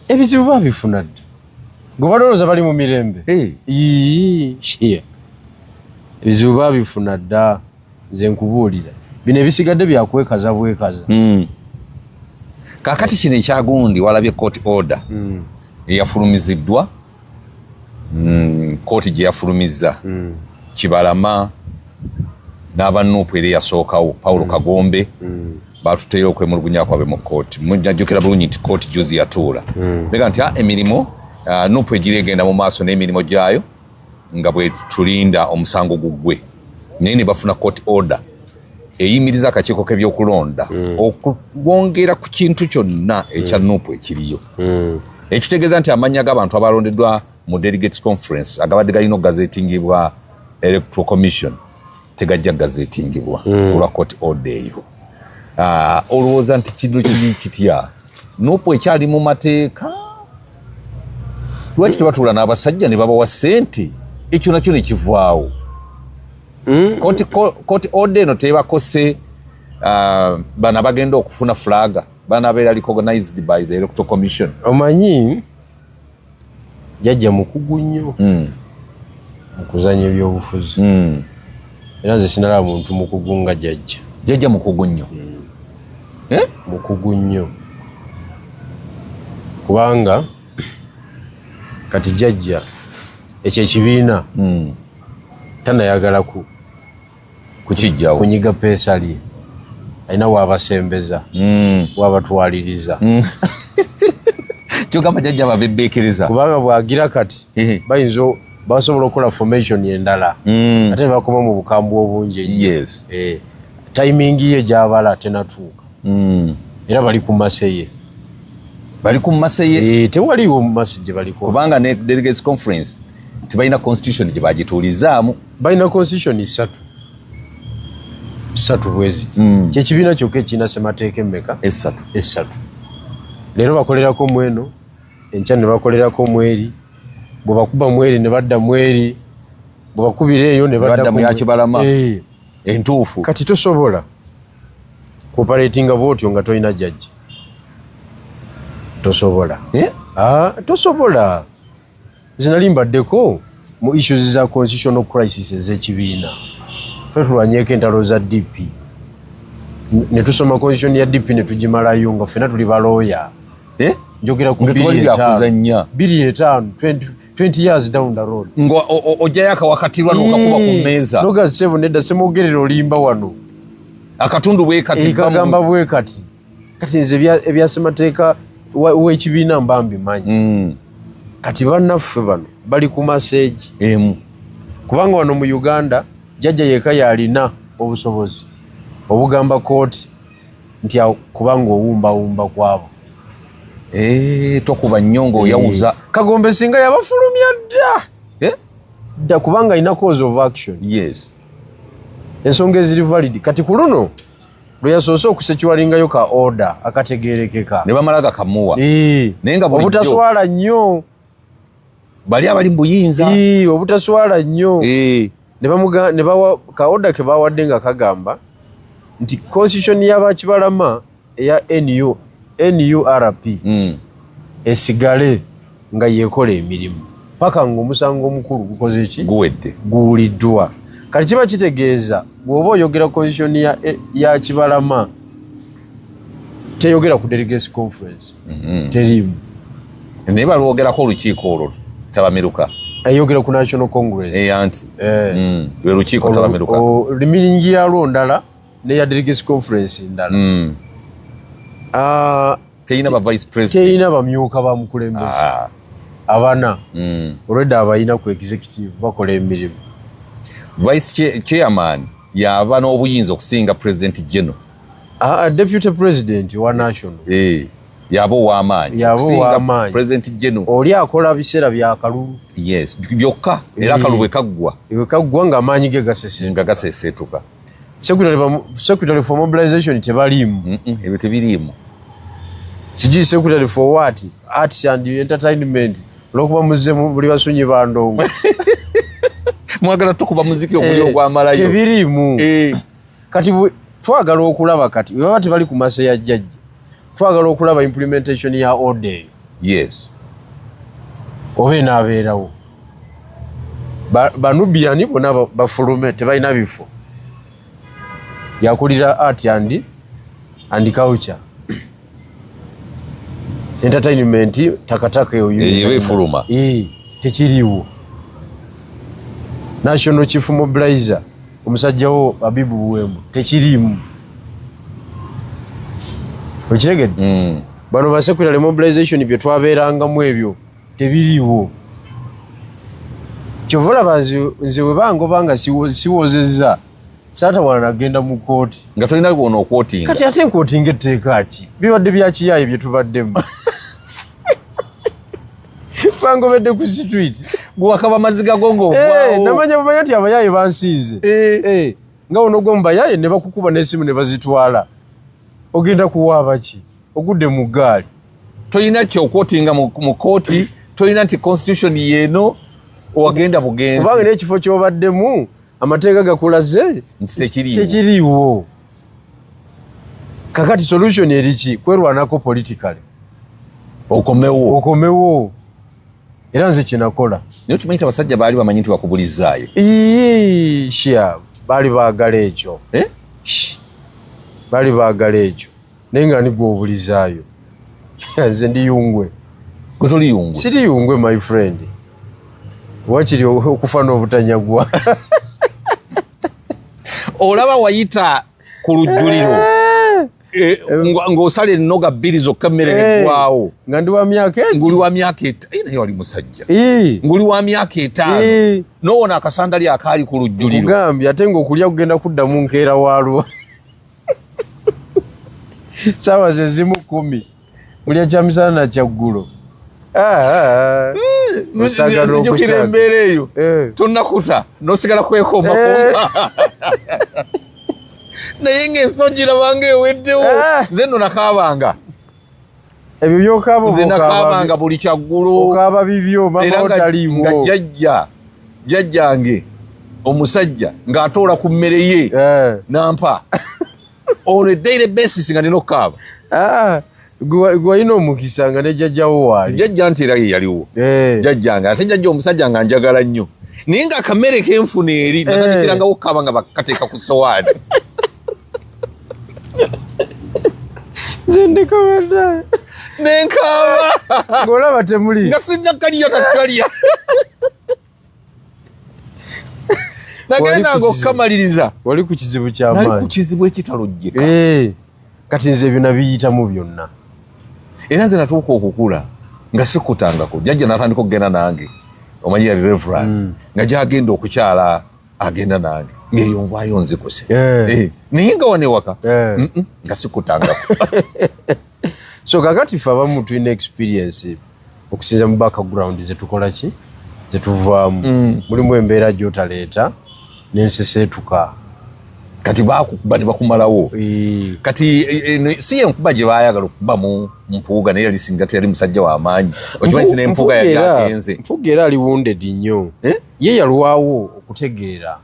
Ebizibu babifuna dda. Gwe balowooza bali mu mirembe. Ebizibu babifuna dda. Nze nkubuulira. Bino ebisigadde byakwekaza bwekaza. Kakati kino ekyagundi walabye court order. Eyafulumiziddwa. Kooti gye yafulumizza. Kibalama n'abannuupu eri yasookawo Paulo Kagombe. Batuteyo okwemulugunya kwabwe mu kooti. Mujjukira bulungi nti kooti juzi yatuula. Bega nti emirimu nuupu egirigenda mu maaso n'emirimu gyayo nga bwe tulinda omusango gugwe. Naye ne bafuna court order eyimiriza akakiiko k'ebyokulonda okwongera ku kintu kyonna ekya nuupu ekiriyo. Ekitegeeza nti amannya g'abantu abalondeddwa mu Delegates Conference agabadde galina okugazeetingibwa Electoral Commission tegajja gazeetingibwa olwa court order eyo. Olowooza nti kintu kiri kitya? Nuupu ekyali mu mateeka. Lwaki tebatuula n'abasajja ne babawa ssente? Ekyo nakyo ne kivaawo. Court order eno tebakose bana bagenda okufuna flaga. Bana beera recognized by the Electoral Commission. Omanyi jajja mukugu nnyo mu kuzanya ebyobufuzi. Era nze sinalaba muntu mukugu nga jajja. Jajja mukugu nnyo. Mukugu nnyo. Kubanga kati jajja ekyo ekibiina tanayagala kukijjawo kunyiga peesali. Alina waabasembeza waabatwaliriza. Kyogamba jajja babebbeekereza. Kubanga bwagira kati bayinza basobola okukola formation endala ate ne bakoma mu bukambwe obungi. Timing ye gy'abala tenatuuka. Era bali ku maseye. Tewaliwo mu masi gye baliko. Kubanga ne Delegates Conference tebalina constitution gye bagituulizaamu. Balina constitution 3 bwezi. Kyekibiina kyokka ekirina ssemateeka emmeka? 3. Leero bakolerako mweno, enkya ne bakolerako mweri, bwe bakuba mweri ne badda mweri, bwe bakubira eyo ne badda mu Yakibalama. Entuufu. Kati tosobola kuoperatinga bwotyo nga tolina jjajja. Tosobola. Tosobola. Zinali mbaddeko mu issues za constitutional crisis ez'ekibiina. Tulwanyeeko entalo za DP. Ne tusoma constitution ya DP ne tugimalayo nga ffenna tuli balooya. Njogera ku 20 years down the road. Ojjayo akawakatirwa n'okakuba ku mmeeza. Nogazi Seven nedda semwogerera olimba wano. Akatundu bwe kati. Kagamba bwe kati. Kati nze ebyasemateeka w'ekibiina mba mbimanyi. Kati bannaffe bano bali ku maseegi. Kubanga wano mu Uganda jjajja yeka yalina obusobozi obugamba kooti nti kubanga owumbawumba kwabo. Tokuba nnyongo oyawuza. Kagombe singa yabafulumya dda kubanga alina cause of action. Ensonga eziri valid. Kati ku luno lwe yasoose okusekiwalingayo ka order akategeerekeka. Ne bamala gakamuwa. Naye nga bulijjo obutaswala nnyo. Bali abali mu buyinza. Obutaswala nnyo. Ne bawa ka order ke bawadde nga kagamba nti constitution y'Abakibalama eya NURP esigale nga yekola emirimu paka ng'omusango omukulu gukoze ki guwuliddwa. Kati kiba kitegeeza bw'oba oyogera constitution ya Kibalama teyogera ku delegates conference terimu naye balwogerako olukiiko olwo tabamiruka ayogera ku National Congress anti lwe lukiiko tabamiruka limiringi yalwo ndala neya delegates conference ndala teyina ba vice president teyina bamyuka ba mukulembeze abana already abayina ku executive bakola emirimu. Vice chairman yaba n'obuyinza okusinga president general deputy president wa national yaba ow'amaanyi president general oli akola biseera bya kalulu yes byokka era kalulu wekaggwa ng'amaanyi ge gaseseetuka. Secretary for mobilization tebaliimu ebyo tebiriimu sijui secretary for what arts and entertainment olwokuba muzzemu buli basonyi bandongo mwagala tukuba muziki omuli ogwamalayo tebiriimu kati twagala okulaba kati baba tebali ku masa ya jjajja twagala okulaba implementation ya order yes oba enaabeerawo banubiani bonna bafulume tebalina bifo yakulira art and culture entertainment takataka efuluma tekiriwo. National Chief Mobilizer omusajja wo Abibu Buwemu tekirimu okiregedde bano ba secretary mobilization bye twabeerangamu ebyo tebiriwo. Kyovola nze we bangobanga siwozezza saata wala nagenda mu kooti nga tolina kuona okwotinga kati ate nkootinga etteeka ki bibadde bya kiyaayi bye tubaddemu bangobedde ku street gwakaba maziga gongoovaawo namanya bamanya nti abayaaye bansiize nga ono gwo mubayaaye ne bakukuba n'essimu ne bazitwala ogenda kuwaaba ki ogudde mu ggaali tolina kyokwotinga mu kooti tolina nti constitution yeeno owagenda bugenzi kubanga n'ekifo ky'obaddemu amateeka gakulaze nti tekiriiwo. Kakati solution eriki kwerwanako politically okomewo era nze kinakola naye tumanyi abasajja baali bamanyi nti bakubulizaayo sha baali baagala ekyo baali baagala ekyo naye nga nigwe obulizaayo nze ndi yungwe gwe toli yungwe siri yungwe my friend wakiri okufa n'obutanyagwa olaba wayita ku lujjuliro ng'osala ennoga bbiri zokka emmere neggwawo nga ndi wa myaka nguli wa myaka naye wali musajja nguli wa myaka 5 nowona akasandali akaali ku lujjuliro kugambye ate ng'okulya kugenda kuddamu nkeera waalwo saawa ze zimu 10 mulya kyamisana na kyaggulo nzijukira embeera eyo tonnakuta nosigala kwekombakomba naye ng'ensonji rabanga eweddewo nze nno nakaabanga ebyo byokaaba nze nakaabanga buli kyaggulo okaaba bibyo mama otaliimu nga jjajjange omusajja ng'atoola ku mmere ye nampa on a daily basis nga nina okukaaba gwalina omukisa nga ne jjajjawo waali jjajja nti era ye yaliwo jjajjange ate jjajja omusajja nga njagala nnyo naye nga akamere kenfuna eri natandikiranga okukaaba nga bakateeka ku sowaani zendekabada nenkaaba ng'olaba temuli nga sinnakalya kakalya nagendanga okukamaliriza wali ku kizibu ky'amaanyi nali ku kizibu ekitalojjeka kati nze ebyo nabiyitamu byonna era nze natuuka okukula nga sikutangako jjajja natandika okugenda nange omanyi yali reverand nga gyagenda okukyala agenda nange ng'eyo nvaayo nzikuse naye nga wanewaka nga sikutangako so kakati ffe abamu tulina experience okusinza mu background zetukola ki zetuvaamu mulimu embeera gy'otaleeta n'enseseetuka kati bakukuba ne bakumalawo kati si enkuba gye baayagala okuba mu mpuuga naye yali singa teyali musajja w'amaanyi okimanyi si n'empuuga yali agenze mpuuga era ali wounded nnyo ye yalwawo okutegeera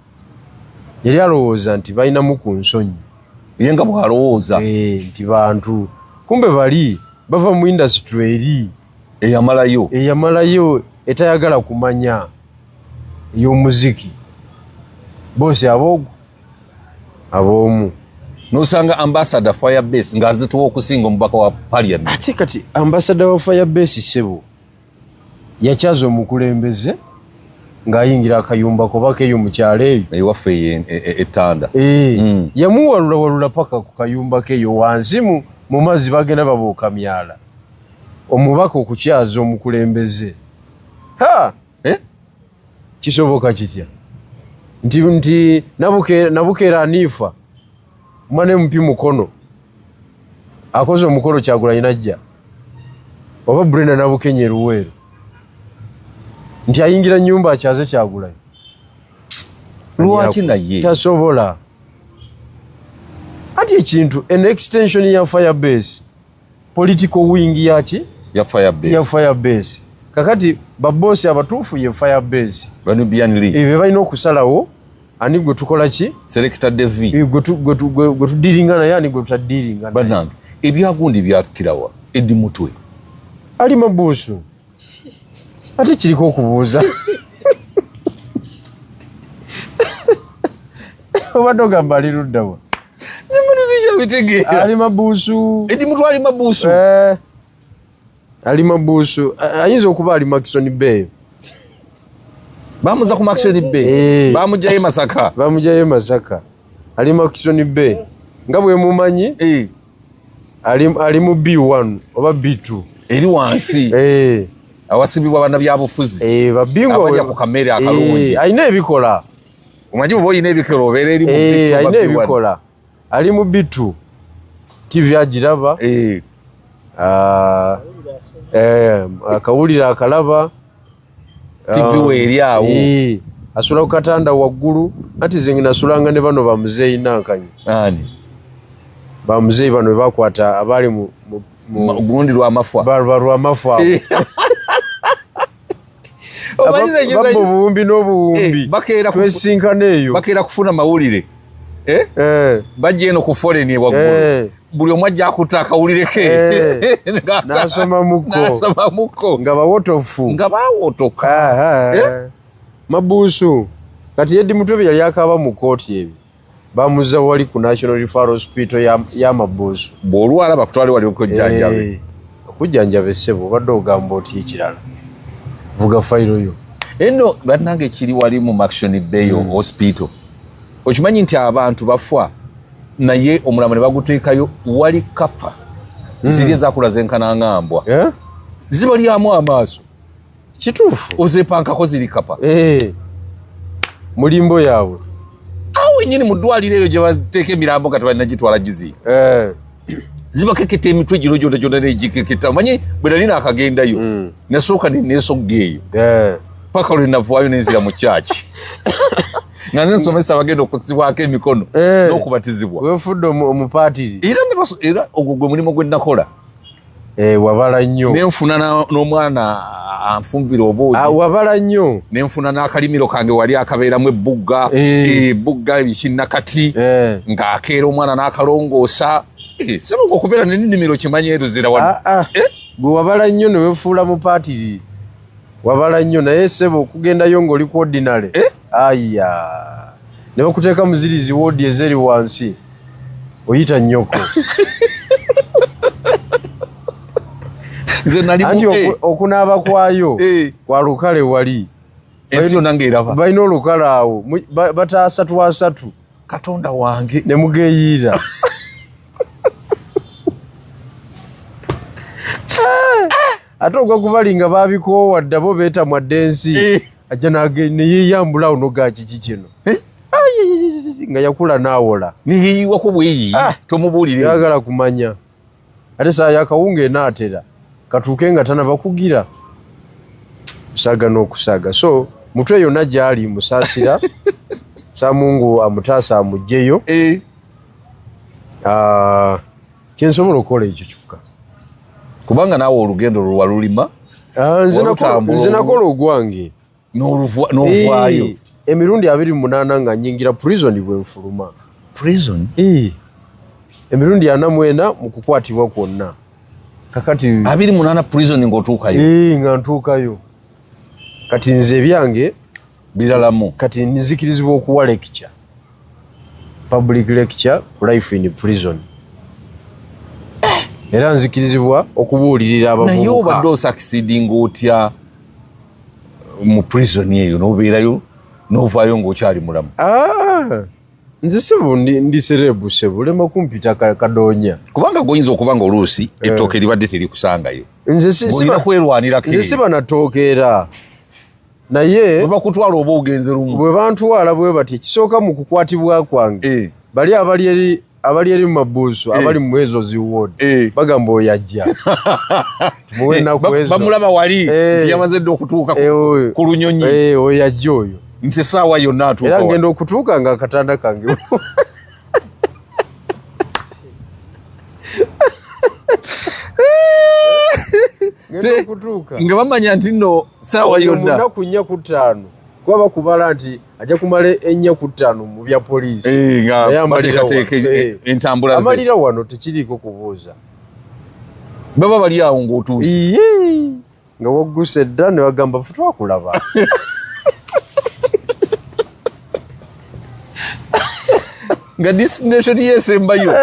yali alowooza nti balinamu ku nsonyi ye nga bw'alowooza nti bantu kumbe bali bava mu industry eri eyamalayo etayagala kumanya y'omuziki bose ab'omu nosanga ambassador Firebase ngazituwa okusinga omubaka wa parliament. Ate kati ambassador wa Firebase sebo yakyaza omukulembeze ng'ayingira akayumba kobaka eyo mu kyalo eyo ewaffe etanda yamuwalula paka ku kayumba ke eyo wansi mu mazzi bagenda babuuka myala omubaka okukyaza omukulembeze kisoboka kitya nti nabukeera aniifa mwane mpi mukono akoze omukolo Kyagulanyi najja oba Brenda Nabukenye Luweero nti ayingira nyumba akyaze Kyagulanyi lwaki naye tasobola ati ekintu an extension ya Firebase political wing yaki ya Firebase kakati babosi abatuufu ye Firebase bano byanili be balina okusalawo ani gwe tukola ki selector devi gwe tudiringana yani gwe tutadiringana banange ebyagundi byakirawa Edi Mutwe ali mabuusu ate kiriko okubuuza obadde ogamba ali luddawa ali mabuusu Edi Mutwe ali mabuusu ali mabuusu ayinza okuba ali Maxon Bay bamuza ku Maxon Bay bamujaye Masaka ali Maxon Bay nga bwe mumanyi ali mu B1 oba B2 eri wansi awasibibwa bana byabufuzi babingwa abajja ku kamera akalungi ayina ebikola omanyi bo yina ebikola obeera eri mu B2 ayina ebikola ali mu B2 TV agiraba akawulira akalaba TV weeri awo asula ku katanda waggulu ati zengi nasulanga ne bano bamuzeeyi Nankanyi bamuzeeyi bano bakwata abali mu gundi lw'amafwa obuwumbi n'obuwumbi twesinkana eyo bakeera kufuna mawulire bajja eno ku foreni waggulu buli omu ajja akuta akawulire ke n'asoma mukko nga bawotofu nga bawotoka mabuusu kati Edi Mutwe yali akaba mu kooti ebyo bamuza wali ku National Referral Hospital ya mabuusu bw'olwala bakutwale wali okujjanjaba essebo obadde ogamba oti ekirala vuga fayiro yo eno bannange kiri wali mu Maxon Bay Hospital okimanyi nti abantu bafa naye omulama ne baguteekayo wali kapa ziri ezakula zenkana ngambwa zibalyamu amaaso kituufu ozepankako ziri kapa mulimbo yaabwe awo nyini mu ddwaliro eyo gye bateeka emirambo nga tebalinagitwala giziika zibakeketa emitwe giro gyona negikeketa omanyi bwe nali naakagendayo nasooka nenesogga eyo paka lwe navaayo nenzira mu kyaki nga nze nsomesa abagenda okusibwako emikono n'okubatizibwa wefudde omupatiri era ogwo gwe mulimu gwe nakola wabala nnyo nenfuna n'omwana anfumbira obwogi wabala nnyo nenfuna n'akalimiro kange wali akabeeramu ebugga ebikinnakati ng'akeera omwana n'akalongoosa sebo ng'okubeera n'ennimiro kimanyi eruzira wano gwe wabala nnyo ne wefuula mupatiri wabala nnyo naye sebo okugendayo ng'oli ku ordinary aya ne bakuteeka muzirizi woodi ezeri wansi oyita nnyoko anti okunaaba kwayo kwa lukale wali balina olukale awo bataasatu asatu katonda wange ne mugeeyiira ate ogwakubalinga babikoowa ddabo beetamwa ddensi ajja neyeyambula ono ga kiki kino nga yakula n'awola neyeyiwako bweyiyi tomubuulire yagala kumanya ate saa yakawunga enaatera katuuke nga tanaba kugira kusaga n'okusaga so Mutwe yonna gyali musaasira Samungu amutaasa amugyeyo kyensobola okukola ekyo kyokka kubanga naawe olugendo lwalulima nze nakola ogwange n'ovaayo emirundi 28 nga nyingira prison bwenfuluma emirundi 44 mu kukwatibwa kwonna kakati 28 prison ng'otuukayo nga ntuukayo kati nze ebyange biralamu kati nzikirizibwa okuwa lecture public lecture life in prison era nzikirizibwa okubuulirira abavubuka naye obadde osakisidinga otya mu prison eyo n'obeerayo n'ovaayo ng'okyali mulamu nze sebo ndi serebu sebo lema kumpita kadoonya kubanga goyinza okuba nga oluusi ettooke libadde terikusangayo olina kwerwanirako nze siba natookeera naye bwe bakutwala oba ogenze lumu bwe bantwala bwe bati ekisooka mu kukwatibwa kwange bali abali eri mu mabuusu abali mu ezo ziwoodi bagamba oyajja bamulaba wali nti yamaze dde okutuuka ku lunyonyi oyajja oyo nti essaawa yonna atuuka era ngenda okutuuka nga akatanda kange nga bamanya nti nno ssaawa yonna munaku 4 ku 5 kuba bakubala nti ajja kumala 4 ku 5 mu bya poliisi nga bateekateeka entambula ze amalira wano tekiriiko kubuuza baba bali awo ng'otuuse nga wagguse dda ne bagamba fe twakulaba nga destination yesembayo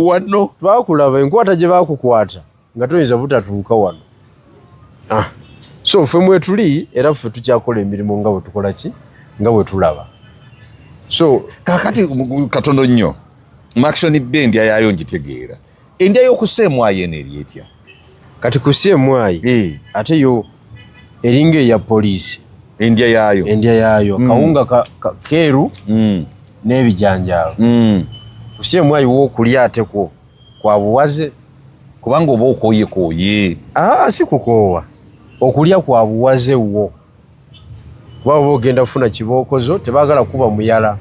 wano twakulaba enkwata gye bakukwata nga toyinza butatuuka wano so ffe mwetuli era ffe tukyakola emirimu nga bwe tukola ki nga bwe tulaba so kakati katono nnyo makshoni bbe endya yaayo ngitegeera endya y'okuseemwayo eno eri etya kati kuseemwayo ate yo eringa eya poliisi endya yaayo kawunga keeru n'ebijanjaalo kuseemwayo w'okulya ate kwa buwaze kubanga oba okooyekooye si kukoowa okulya kwa buwaze wo kuba oba ogenda kufuna kibookozo tebaagala kuba muyala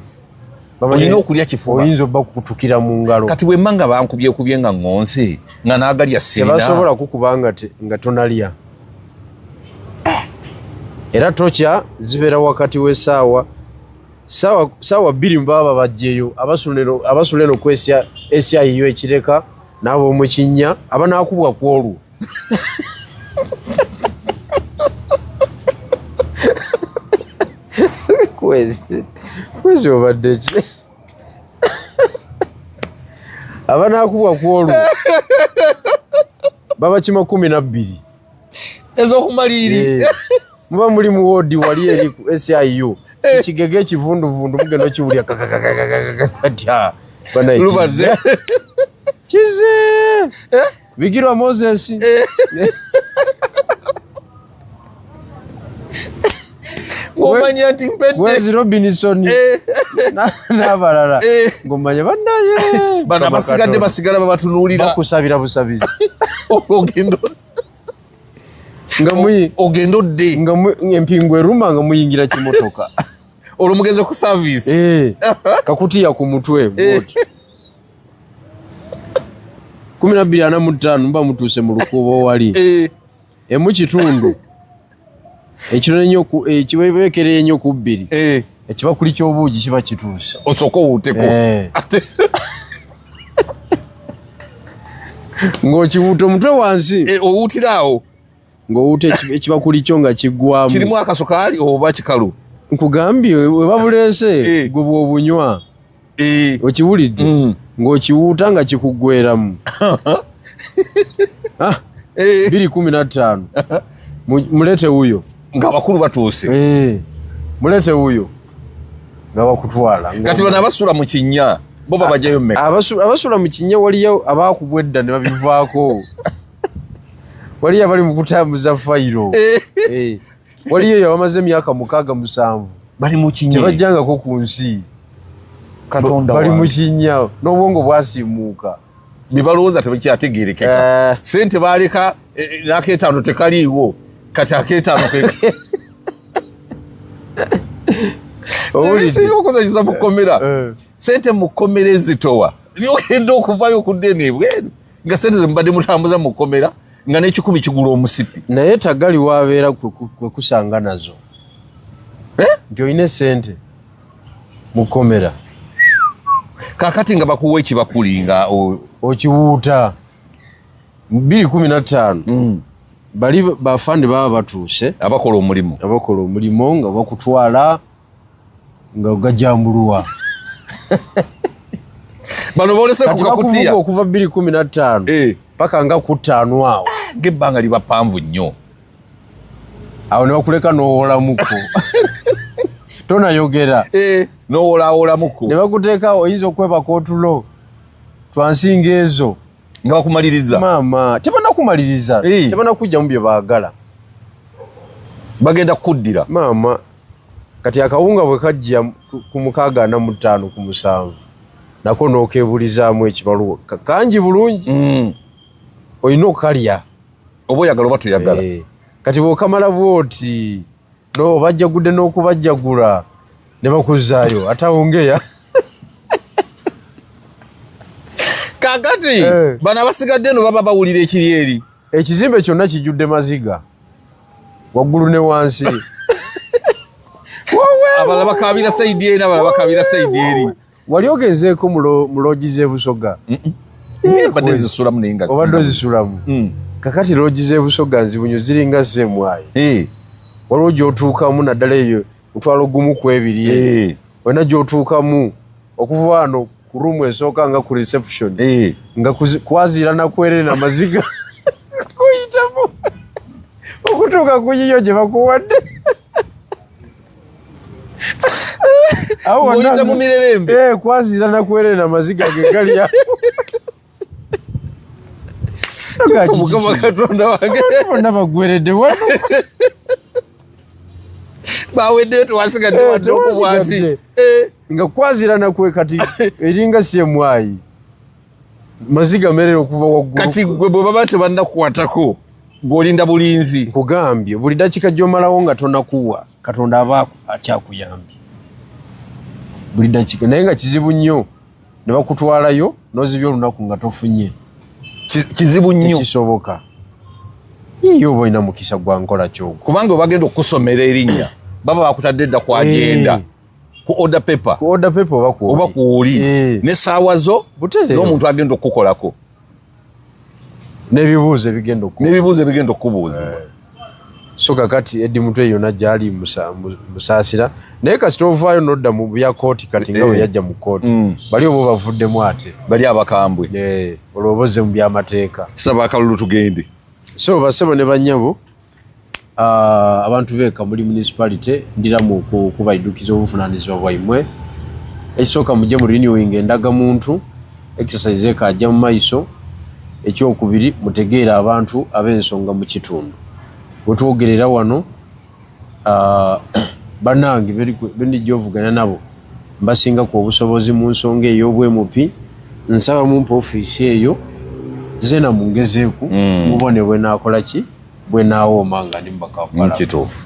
olina okulya kifuba oyinza obba kukutukira mu ngalo kati bwe mma nga bankubyekubye nga ŋŋonse nga naagalya sirina tebasobola kukuba nga tonalya era tokya zibeera wakati w'essaawa saawa 2 baba bajjeyo abasula eno ku esyayiyo ekireka n'ab'omu kinnya abanaakubwa ku olwo kwezi obadde ki abanaakubwa ku olwo baba kima 12 ez'okumaliri muba muli mu woodi wali eri ku SIU ekigege ekivunduvundu mugenda okiwulya katya lubaze kize Bigirwa Moses ngomanya nti mpedde Wezi Robinson n'abalala ngomanya bannaye bana basigadde basigala babatunuulira bakusabira busabizi ogendo ogendo dde nga empingu eruma nga muyingira kimotoka olwo mugeze ku service kakutiya ku mutwe bwoti 12:45 mba mutuuse mu lukubo wali emu kitundu ekiro ennyo ekibeekera ennyo ku 2 ekibakuli ky'obuugi kiba kituuse osooka owuuteko ng'okiwuuta omutwe wansi owuutira awo ng'owuuta ekibakuli kyo nga kiggwamu kirimu akasokaali oba kikalu nkugambye we babuleese gwe bw'obunywa okiwulidde ng'okiwuuta nga kikuggweramu 2:15 mulete wuyo nga bakulu batuuse mulete wuyo nga bakutwala kati bano abasula mu kinnya bo babajjayo mmeka abasula mu kinnya waliyo abaakubwa edda ne babivaako waliyo abali mu kutambuza fayiro waliyo abamaze emyaka 6-7 bali mu kinnya tebajjangako ku nsi katonda bali mu kinnya n'obwongo bwasiimuuka bibalowooza tebakyategeerekeka sente baaleka n'akeetaano tekaliiwo kati akeetaano okozesa mukomera sente mukomera ezitowa niogenda okuvayo okudde nebweru nga sente zemubadde mutambuza mukomera nga n'ekikumi kigula omusipi naye tagali wabeera kwe kusanga nazo nti olina sente mukomera kakati nga bakuwa ekibakuli nga okiwuuta 2015 bali bafande baba batuuse abakola omulimu nga bakutwala nga gajambulwa bano bolese kukakutiya okuva 2015 paka nga kutaano awo gebbanga liba panvu nnyo awo ne bakuleka n'owolamuko tonayogera n'owolaawolamuko ne bakuteeka oyinza okwebaka otulo twansinga ezo nga bakumaliriza maama tebanakumaliriza tebanakujjamu bye baagala bagenda kukuddira maama kati akawunga bwe kajja ku 65 ku 7 nako n'okebulizaamu ekibaluwa kangi bulungi olina okukalya oba oyagala oba toyagala kati bw'okamala bwoti no bajjagudde n'okubajjagula ne bakuzaayo atawongeya kakati bano abasigadde no baba bawulira ekiri eri ekizimbe kyonna kijjudde maziga waggulu ne wansi abalala bakabira saidi eri n'abalala bakabira saidi eri wali ogenzeeko mu loogi z'ebusoga badde zisulamu naye nga obadde ozisulamu kakati loogi z'ebusoga nzibunyo ziringa seemwayi waliwo gy'otuukamu naddala eyo mutwalo gumu ku 2 olina gy'otuukamu okuva wano ku ruumu esooka nga ku reception nga kwaziira nakwerere namaziga kuyitamu okutuuka ku yiyo gye bakuwadde oyita mu mirerembe kwaziira nakwerere namaziga ge gali mukama katonda wange bonna bagweredde wano baweddeyo tewasigadde wadde okubwati nga kwazira nakwe kati eringa semwayi maziga merere okuva waggulu kati gwe bwe baba tebannakukwatako ng'olinda bulinzi nkugambye buli dakika gy'omalawo nga tonakuwa katonda aba akyakuyambye buli dakika naye nga kizibu nnyo ne bakutwalayo n'ozibya olunaku nga tofunye kizibu nnyo kisoboka yiyo oba olina mukisa gwa nkola kyogo kubanga we bagenda okusomera erinnya baba bakutadde dda kwagenda ku order paper oba kuoli n'essaawa zo n'omuntu agenda okukukolako n'ebibuuzo ebigenda okukubuuzibwa so kakati Eddie Mutwe yonna gyali musaasira naye kasita ovaayo n'odda mu bya kooti kati nga we yajja mu kooti bali obo bavuddemu ate bali abakambwe olwoboze mu byamateeka saba akalulu tugende so basebo ne bannyabo abantu beeka muri municipality ndiramu kubaidukiza obuvunaanyizibwa bwaimwe ekisooka mujje mu renewing endagamuntu exercise ekajja mu maiso ekyokubiri mutegeera abantu ab'ensonga mu kitundu wetwogerera wano bannange benijja ovuganya nabo mbasinga ku obusobozi mu nsonga ey'obwemupi nsaba mumpa ofiisi eyo zena mungezeeku mubone bwenaakola ki bwenaawooma nga ndi mubakampalakituufu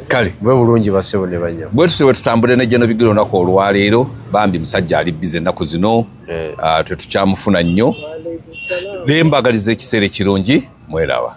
kale bwe bulungi basebo ne banyama bwe tutyo bwe tutambule nejja bigiro olunaku olwaleero bambi musajja ali bize ennaku zino tetukyamufuna nnyo naye mbagaliza ekiseera ekirungi mweraba